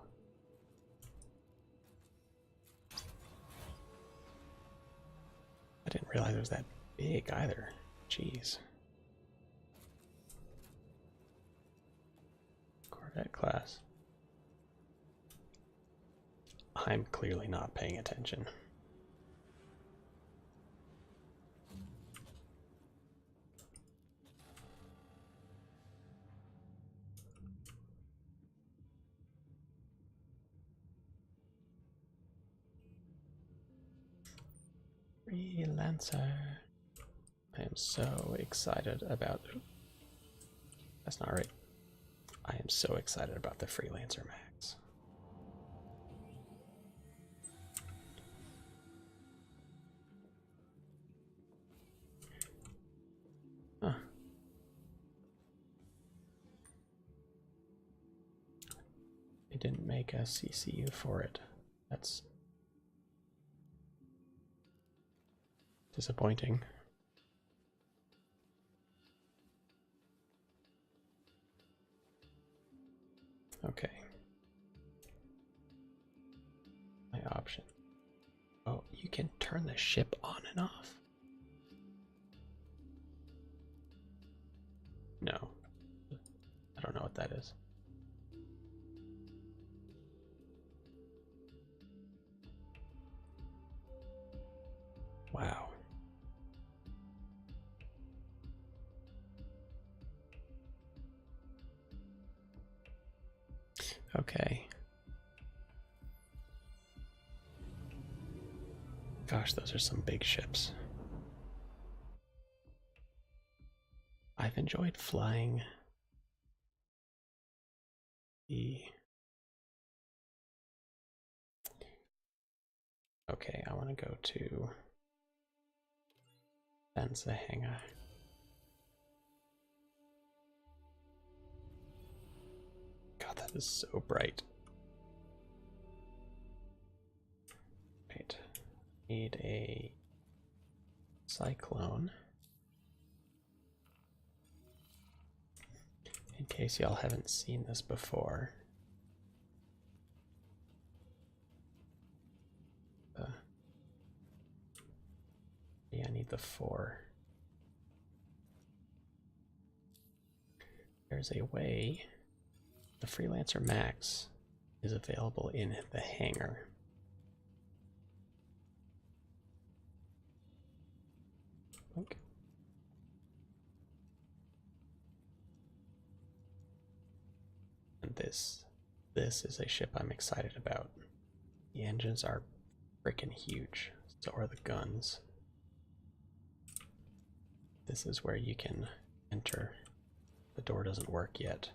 I didn't realize it was that big either. Jeez. Corvette class. I'm clearly not paying attention. Freelancer. I am so excited about it. That's not right. I am so excited about the Freelancer Max. Huh. They didn't make a CCU for it. That's disappointing. Okay. My option. Oh, you can turn the ship on and off? No. I don't know what that is. Wow. Okay. Gosh, those are some big ships. I've enjoyed flying the... Okay, I want to go to Benza Hangar. God, that is so bright. Right. Need a cyclone. case y'all haven't seen this before. Yeah, I need the 4. There's a way. The Freelancer Max is available in the hangar. Okay. And this is a ship I'm excited about. The engines are freaking huge. So are the guns. This is where you can enter. The door doesn't work yet,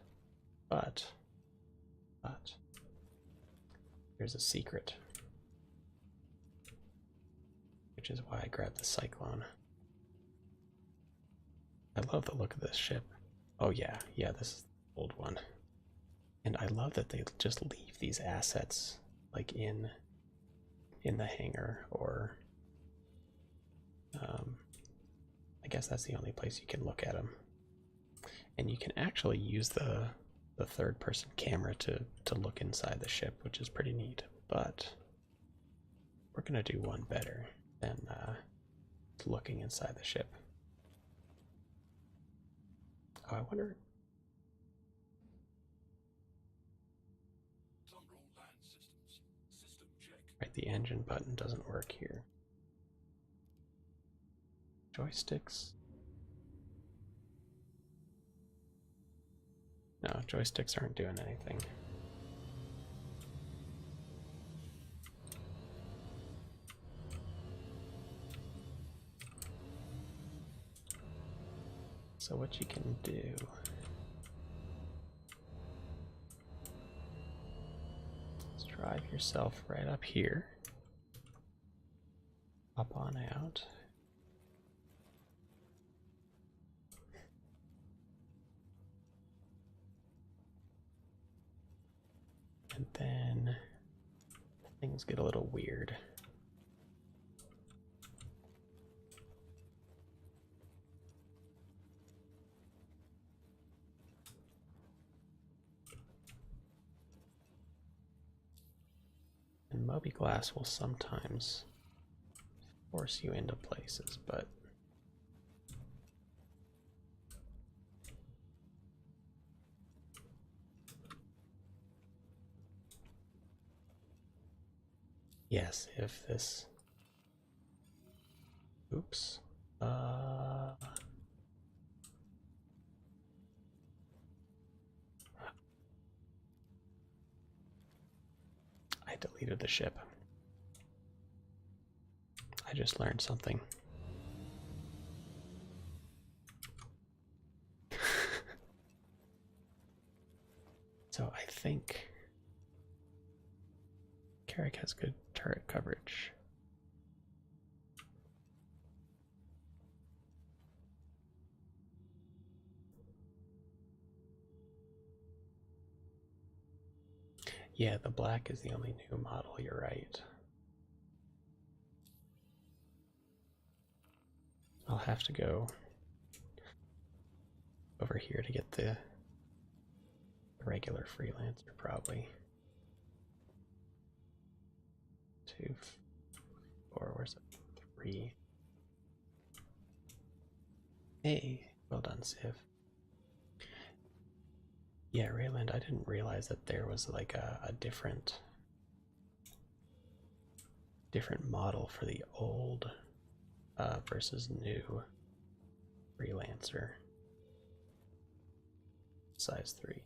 but there's a secret, which is why I grabbed the Cyclone. I love the look of this ship. Oh yeah, this is the old one. And I love that they just leave these assets like in the hangar, or I guess that's the only place you can look at them. And you can actually use the third-person camera to look inside the ship, which is pretty neat. But we're gonna do one better than looking inside the ship. Oh, I wonder. Right, the engine button doesn't work here. Joysticks. No, joysticks aren't doing anything. So what you can do is drive yourself right up here, hop on out. And then things get a little weird. And Moby Glass will sometimes force you into places, but yes, if this... Oops. I deleted the ship. I just learned something. So I think Carrick has good turret coverage. Yeah, the black is the only new model, you're right. I'll have to go over here to get the regular Freelancer, probably. 2, 4, where's it? 3. Hey, well done, Civ. Yeah, Rayland, I didn't realize that there was like a different model for the old versus new Freelancer. Size 3.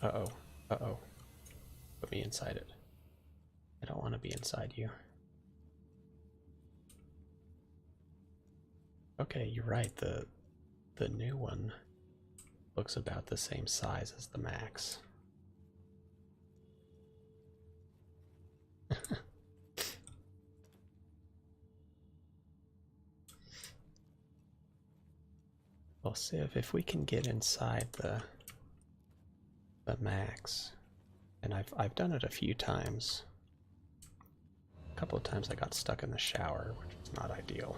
Uh-oh. Uh-oh. Put me inside it. I don't want to be inside you. Okay, you're right. The new one looks about the same size as the Max. Well, Civ, if we can get inside the Max, and I've done it a few times. A couple of times I got stuck in the shower, which is not ideal.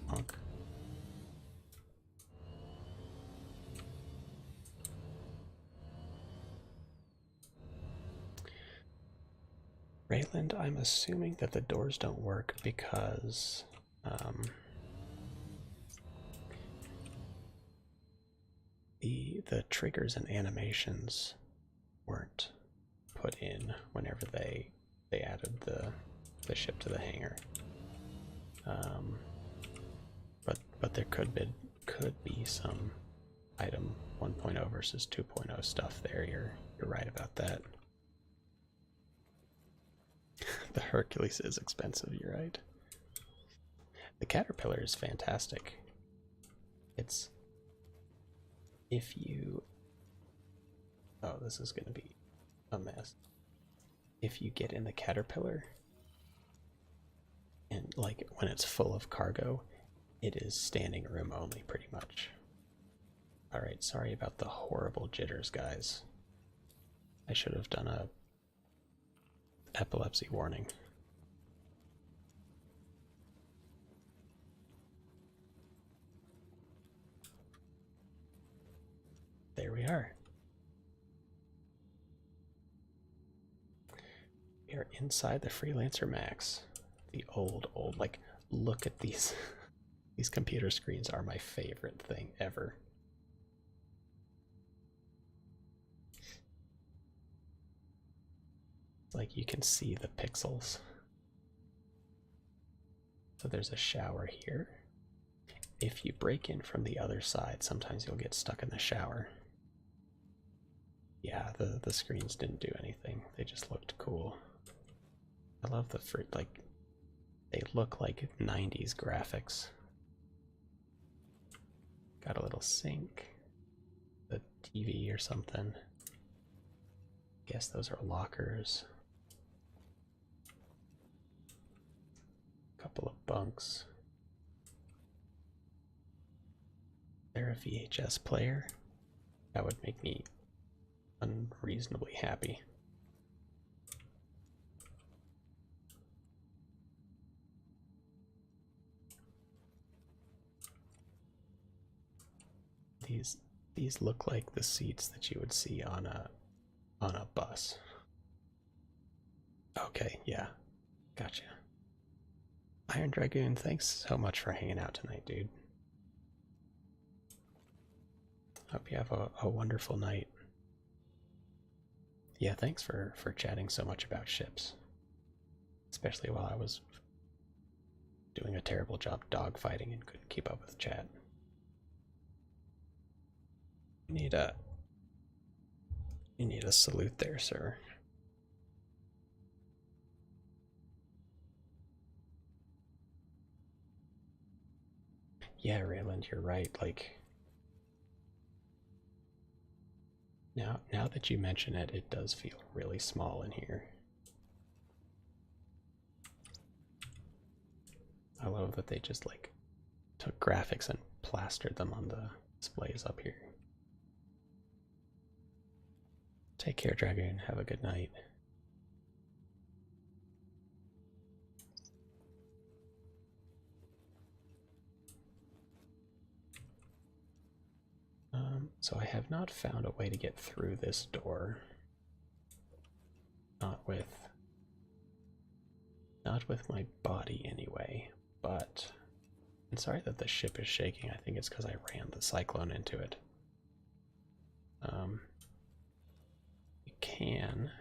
Honk. Rayland, I'm assuming that the doors don't work because the triggers and animations weren't put in whenever they added the ship to the hangar. But there could be some item 1.0 versus 2.0 stuff there. You're right about that. The Hercules is expensive, you're right. The Caterpillar is fantastic. It's if you oh, this is gonna be a mess. If you get in the Caterpillar and like when it's full of cargo, it is standing room only pretty much. Alright, sorry about the horrible jitters, guys. I should have done a epilepsy warning. There we are. We are inside the Freelancer Max. The old, like, look at these. These computer screens are my favorite thing ever. It's like you can see the pixels. So there's a shower here. If you break in from the other side, sometimes you'll get stuck in the shower. Yeah, the screens didn't do anything. They just looked cool. I love the fruit, like, they look like 90s graphics. Got a little sink, the TV or something. Guess those are lockers. Couple of bunks. They're a VHS player. That would make me unreasonably happy. These look like the seats that you would see on a bus. Okay, yeah. Gotcha. Iron Dragoon, thanks so much for hanging out tonight, dude. Hope you have a wonderful night. Yeah, thanks for chatting so much about ships. Especially while I was doing a terrible job dogfighting and couldn't keep up with chat. You need a salute there, sir. Yeah, Rayland, you're right. Like, now that you mention it, it does feel really small in here. I love that they just like took graphics and plastered them on the displays up here. Take care, Dragoon. Have a good night. So I have not found a way to get through this door. Not with my body anyway, but I'm sorry that the ship is shaking. I think it's because I ran the cyclone into it. You can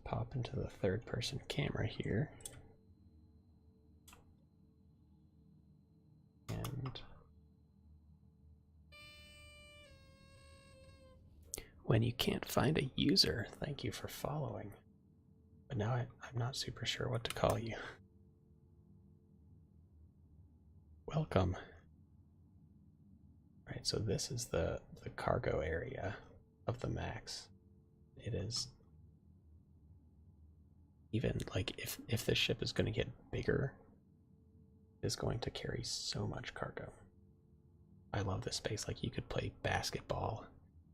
pop into the third-person camera here. And when you can't find a user, thank you for following. But now I'm not super sure what to call you. Welcome. Right, so this is the cargo area of the Max. It is even like if this ship is going to get bigger, it is going to carry so much cargo. I love this space. Like you could play basketball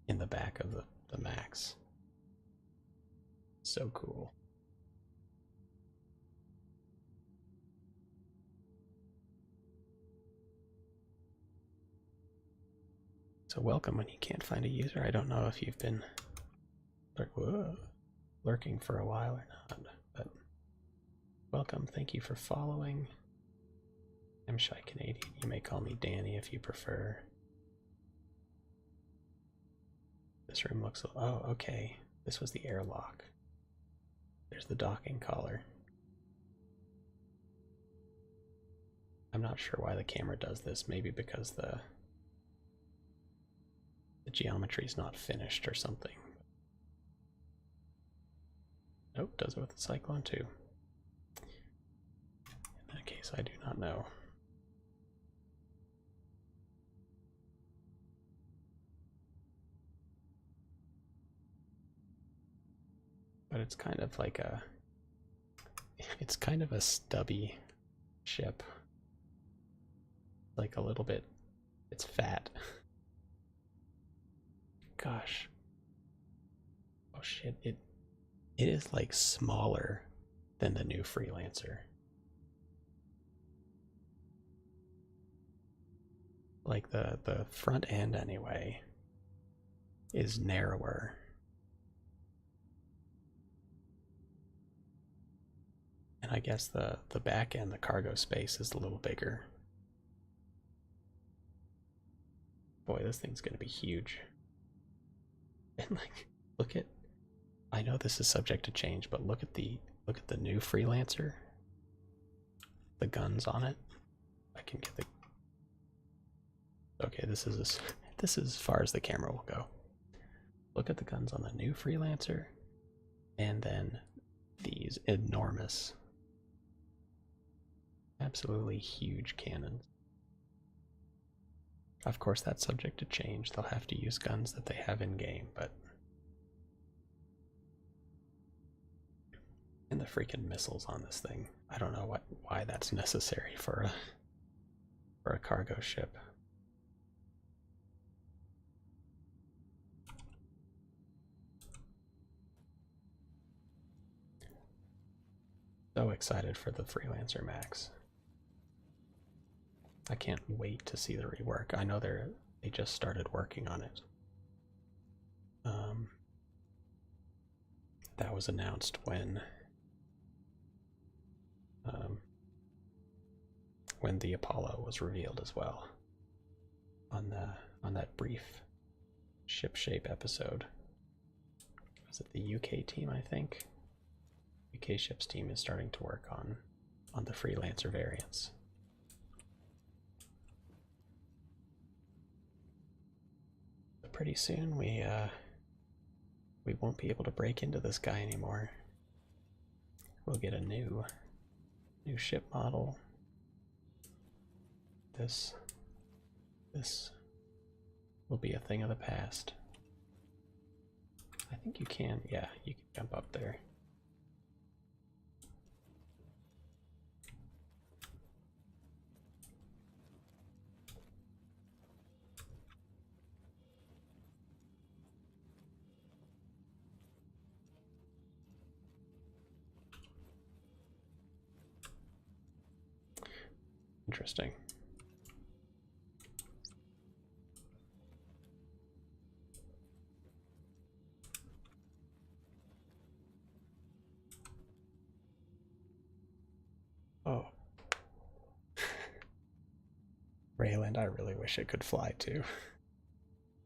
in the back of the Max. So cool. So welcome when you can't find a user. I don't know if you've been... Whoa. lurking for a while or not, but welcome. Thank you for following. I'm Shy Canadian. You may call me Danny if you prefer. This room looks... Oh, okay. This was the airlock. There's the docking collar. I'm not sure why the camera does this. Maybe because the geometry's not finished or something. Nope, does it with the Cyclone too. In that case, I do not know. But it's kind of like a... It's kind of a stubby ship. Like a little bit... It's fat. Gosh. Oh shit, it is like smaller than the new Freelancer. Like the front end anyway is narrower. And I guess the back end, the cargo space, is a little bigger. Boy, this thing's gonna be huge. And like, look at... I know this is subject to change, but look at the new Freelancer. The guns on it. I can get the... Okay, this is as far as the camera will go. Look at the guns on the new Freelancer, and then these enormous, absolutely huge cannons. Of course, that's subject to change. They'll have to use guns that they have in game, but... And the freaking missiles on this thing. I don't know why that's necessary for a cargo ship. So excited for the Freelancer Max. I can't wait to see the rework. I know they just started working on it. That was announced when the Apollo was revealed as well. On that brief ship shape episode. Was it the UK team, I think? UK ships team is starting to work on the Freelancer variants. But pretty soon we won't be able to break into this guy anymore. We'll get a new ship model. This will be a thing of the past. I think you can, yeah, you can jump up there. Interesting. Oh. Rayland, I really wish it could fly too.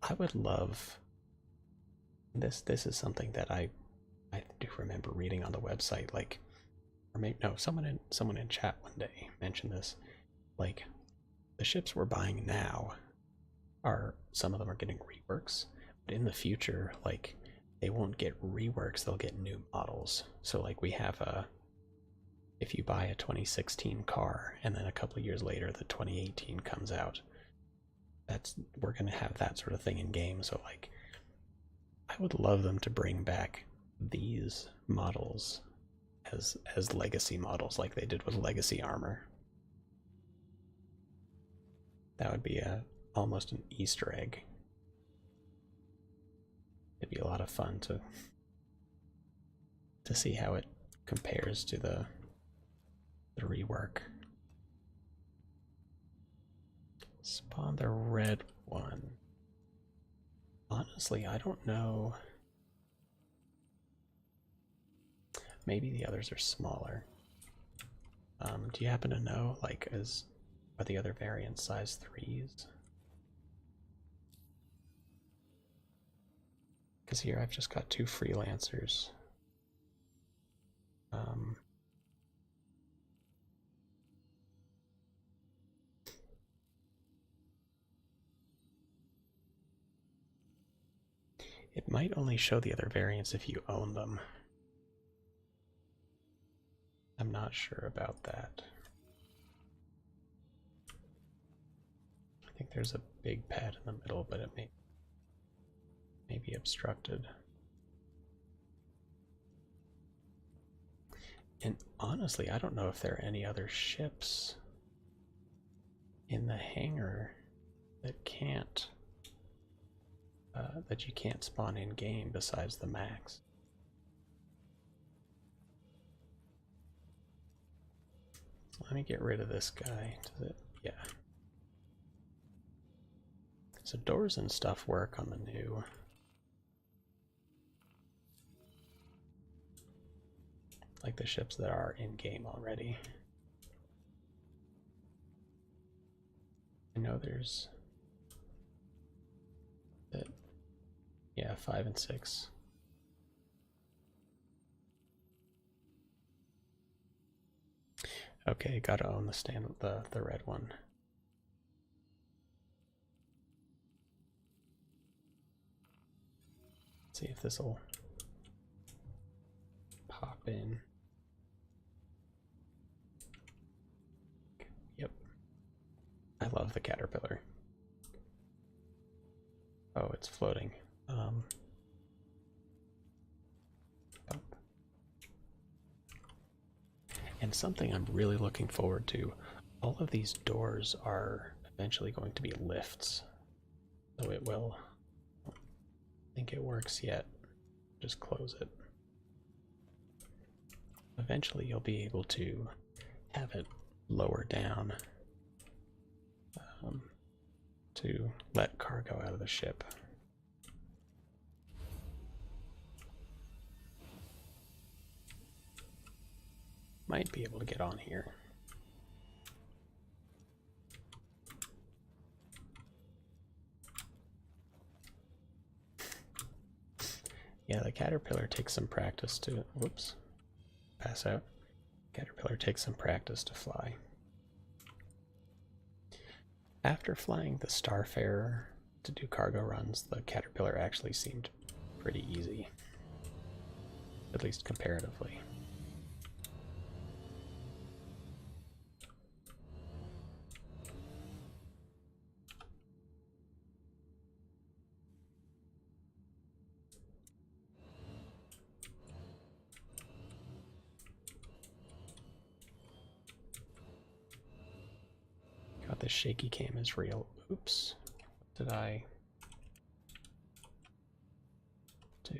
I would love this. This is something that I do remember reading on the website, like, or maybe no, someone in chat one day mentioned this. Like, the ships we're buying now some of them are getting reworks, but in the future, like, they won't get reworks, they'll get new models. So like, we have if you buy a 2016 car and then a couple of years later the 2018 comes out, we're gonna have that sort of thing in game. So like, I would love them to bring back these models as legacy models, like they did with Legacy Armor. That would be almost an Easter egg. It'd be a lot of fun to see how it compares to the rework. Spawn the red one. Honestly, I don't know. maybe the others are smaller. Do you happen to know, like, are the other variants size 3s? Because here I've just got 2 freelancers. It might only show the other variants if you own them. I'm not sure about that. I think there's a big pad in the middle, but it may be obstructed. And honestly, I don't know if there are any other ships in the hangar that that you can't spawn in game besides the Max. Let me get rid of this guy. Does it? Yeah. So doors and stuff work on the new. Like the ships that are in game already. I know there's that. Yeah, 5 and 6. Okay, gotta own the red one. Let's see if this'll pop in. Yep. I love the caterpillar. Oh, it's floating. And something I'm really looking forward to, all of these doors are eventually going to be lifts. So it will, I don't think it works yet. Just close it. Eventually you'll be able to have it lower down to let cargo out of the ship. Might be able to get on here. Yeah, the caterpillar takes some practice to, whoops, pass out. Caterpillar takes some practice to fly. After flying the Starfarer to do cargo runs, the caterpillar actually seemed pretty easy, at least comparatively. God, this shaky cam is real. Oops. What did I do?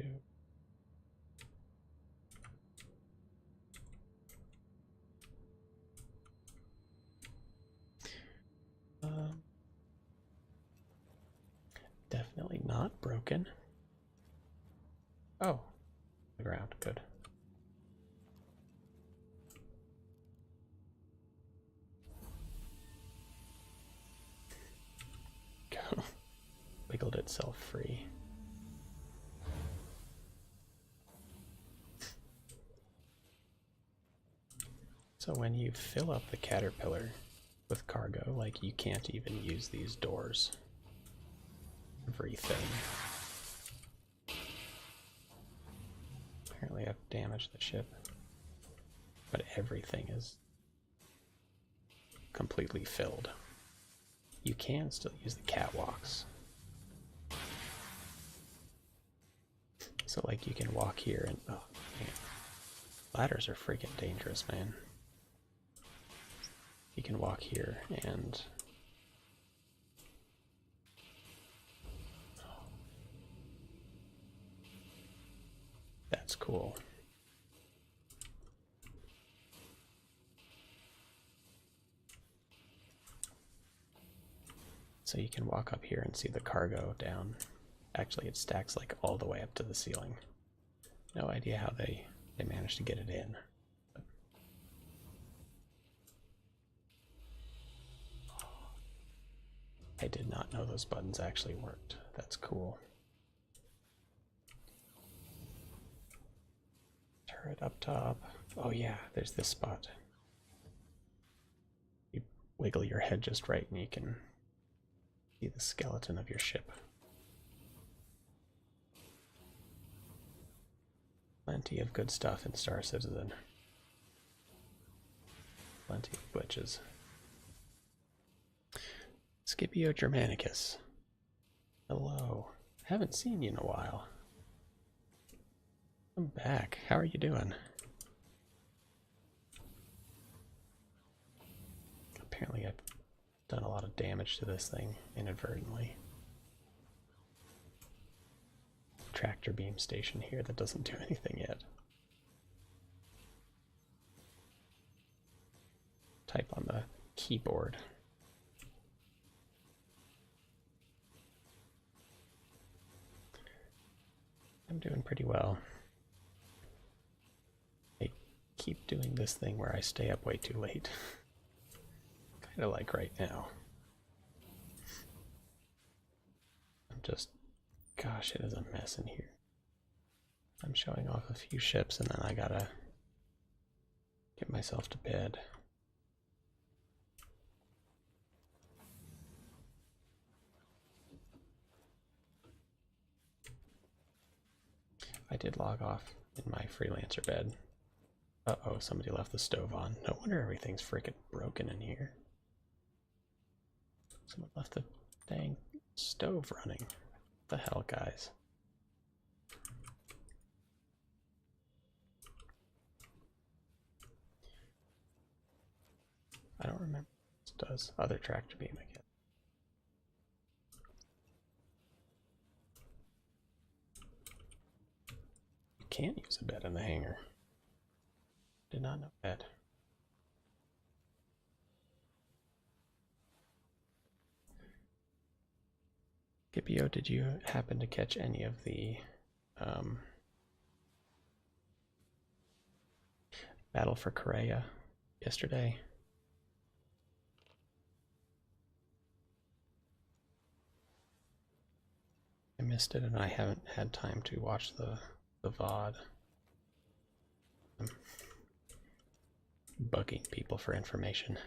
Definitely not broken. Oh, the ground, good. Go. Wiggled itself free. So when you fill up the caterpillar with cargo, like, you can't even use these doors. Everything. Apparently I've damaged the ship. But everything is completely filled. You can still use the catwalks. So like you can walk here and, oh man. Ladders are freaking dangerous, man. You can walk here and that's cool. So you can walk up here and see the cargo down. Actually, it stacks like all the way up to the ceiling. No idea how they They managed to get it in. I did not know those buttons actually worked. That's cool. Turret up top. Oh yeah, there's this spot. You wiggle your head just right and you can see the skeleton of your ship. Plenty of good stuff in Star Citizen. Plenty of glitches. Scipio Germanicus. Hello. Haven't seen you in a while. I'm back. How are you doing? Apparently I've done a lot of damage to this thing inadvertently. Tractor beam station here that doesn't do anything yet. Type on the keyboard. I'm doing pretty well. I keep doing this thing where I stay up way too late. Kinda like right now. I'm just, gosh, it is a mess in here. I'm showing off a few ships and then I gotta get myself to bed. I did log off in my freelancer bed. Uh-oh, somebody left the stove on. No wonder everything's freaking broken in here. Someone left the dang stove running. What the hell, guys? I don't remember what this does. Other tractor beam, I guess. You can't use a bed in the hangar. Did not know that. Scipio, did you happen to catch any of the Battle for Korea yesterday? I missed it and I haven't had time to watch the VOD. I'm bugging people for information.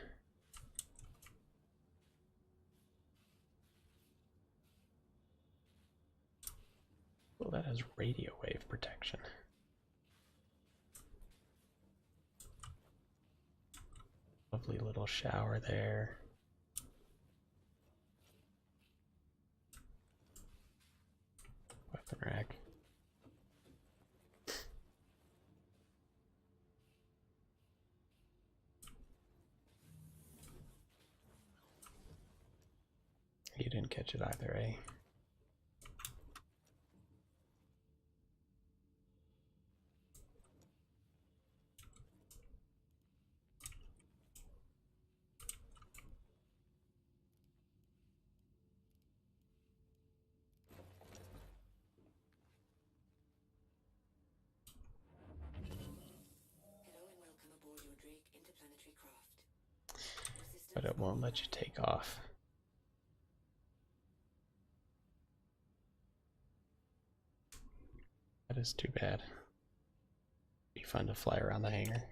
Well, that has radio wave protection. Lovely little shower there. Weapon rack. You didn't catch it either, eh? But it won't let you take off. That is too bad. Be fun to fly around the hangar.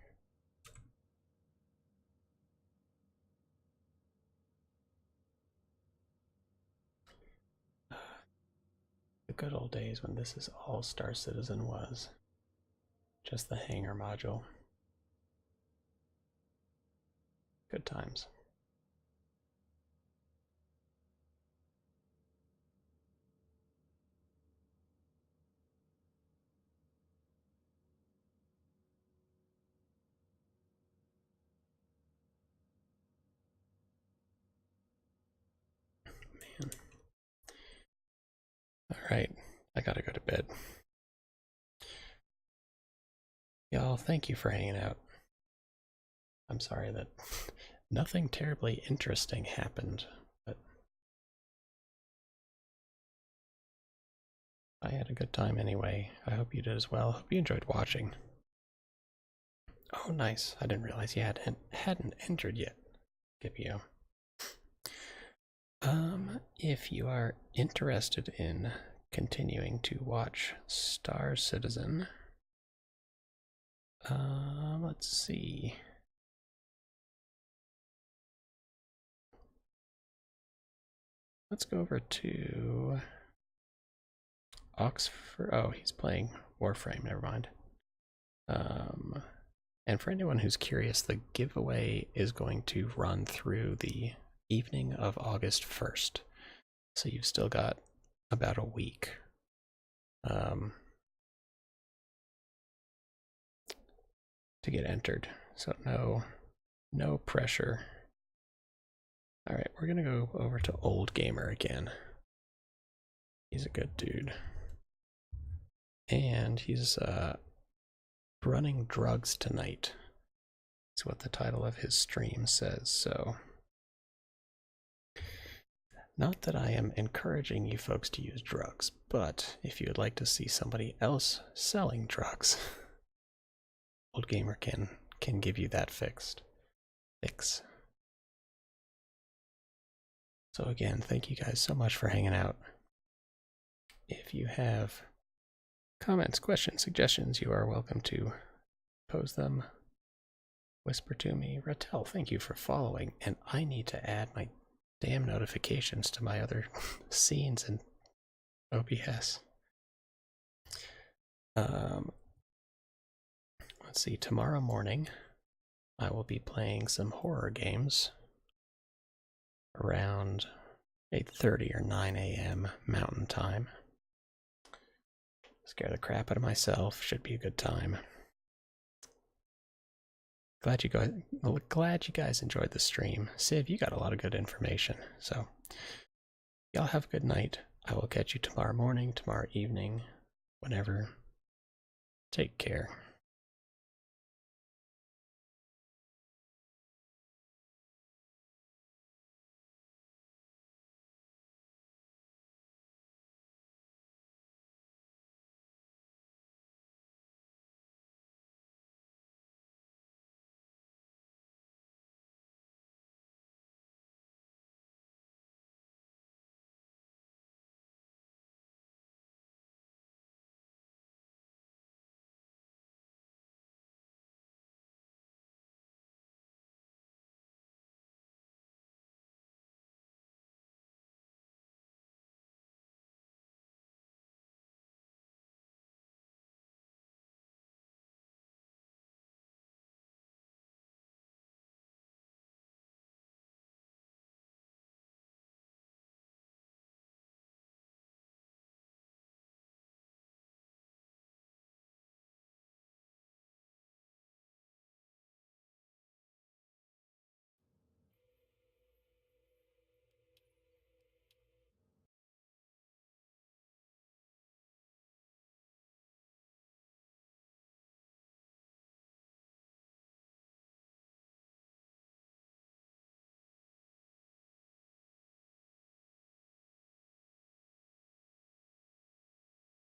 The good old days when this is all Star Citizen was. Just the hangar module. Good times. Man. Alright, I gotta go to bed. Y'all, thank you for hanging out. I'm sorry that nothing terribly interesting happened, but I had a good time anyway. I hope you did as well. Hope you enjoyed watching. Oh, nice. I didn't realize you hadn't entered yet, Scipio. If you are interested in continuing to watch Star Citizen, let's see. Let's go over to Oxford. Oh, he's playing Warframe. Never mind. And for anyone who's curious, the giveaway is going to run through the evening of August 1st. So you've still got about a week. To get entered. So no pressure. Alright, we're gonna go over to Old Gamer again. He's a good dude. And he's running drugs tonight. That's what the title of his stream says, so. Not that I am encouraging you folks to use drugs, but if you would like to see somebody else selling drugs, Old Gamer can give you that fix. So again, thank you guys so much for hanging out. If you have comments, questions, suggestions, you are welcome to pose them. Whisper to me. Rattel, thank you for following, and I need to add my damn notifications to my other scenes in OBS. Let's see, tomorrow morning I will be playing some horror games around 8:30 or 9 a.m. Mountain Time. Scare the crap out of myself. Should be a good time. Glad you guys enjoyed the stream. Civ, you got a lot of good information. So, y'all have a good night. I will catch you tomorrow morning, tomorrow evening, whenever. Take care.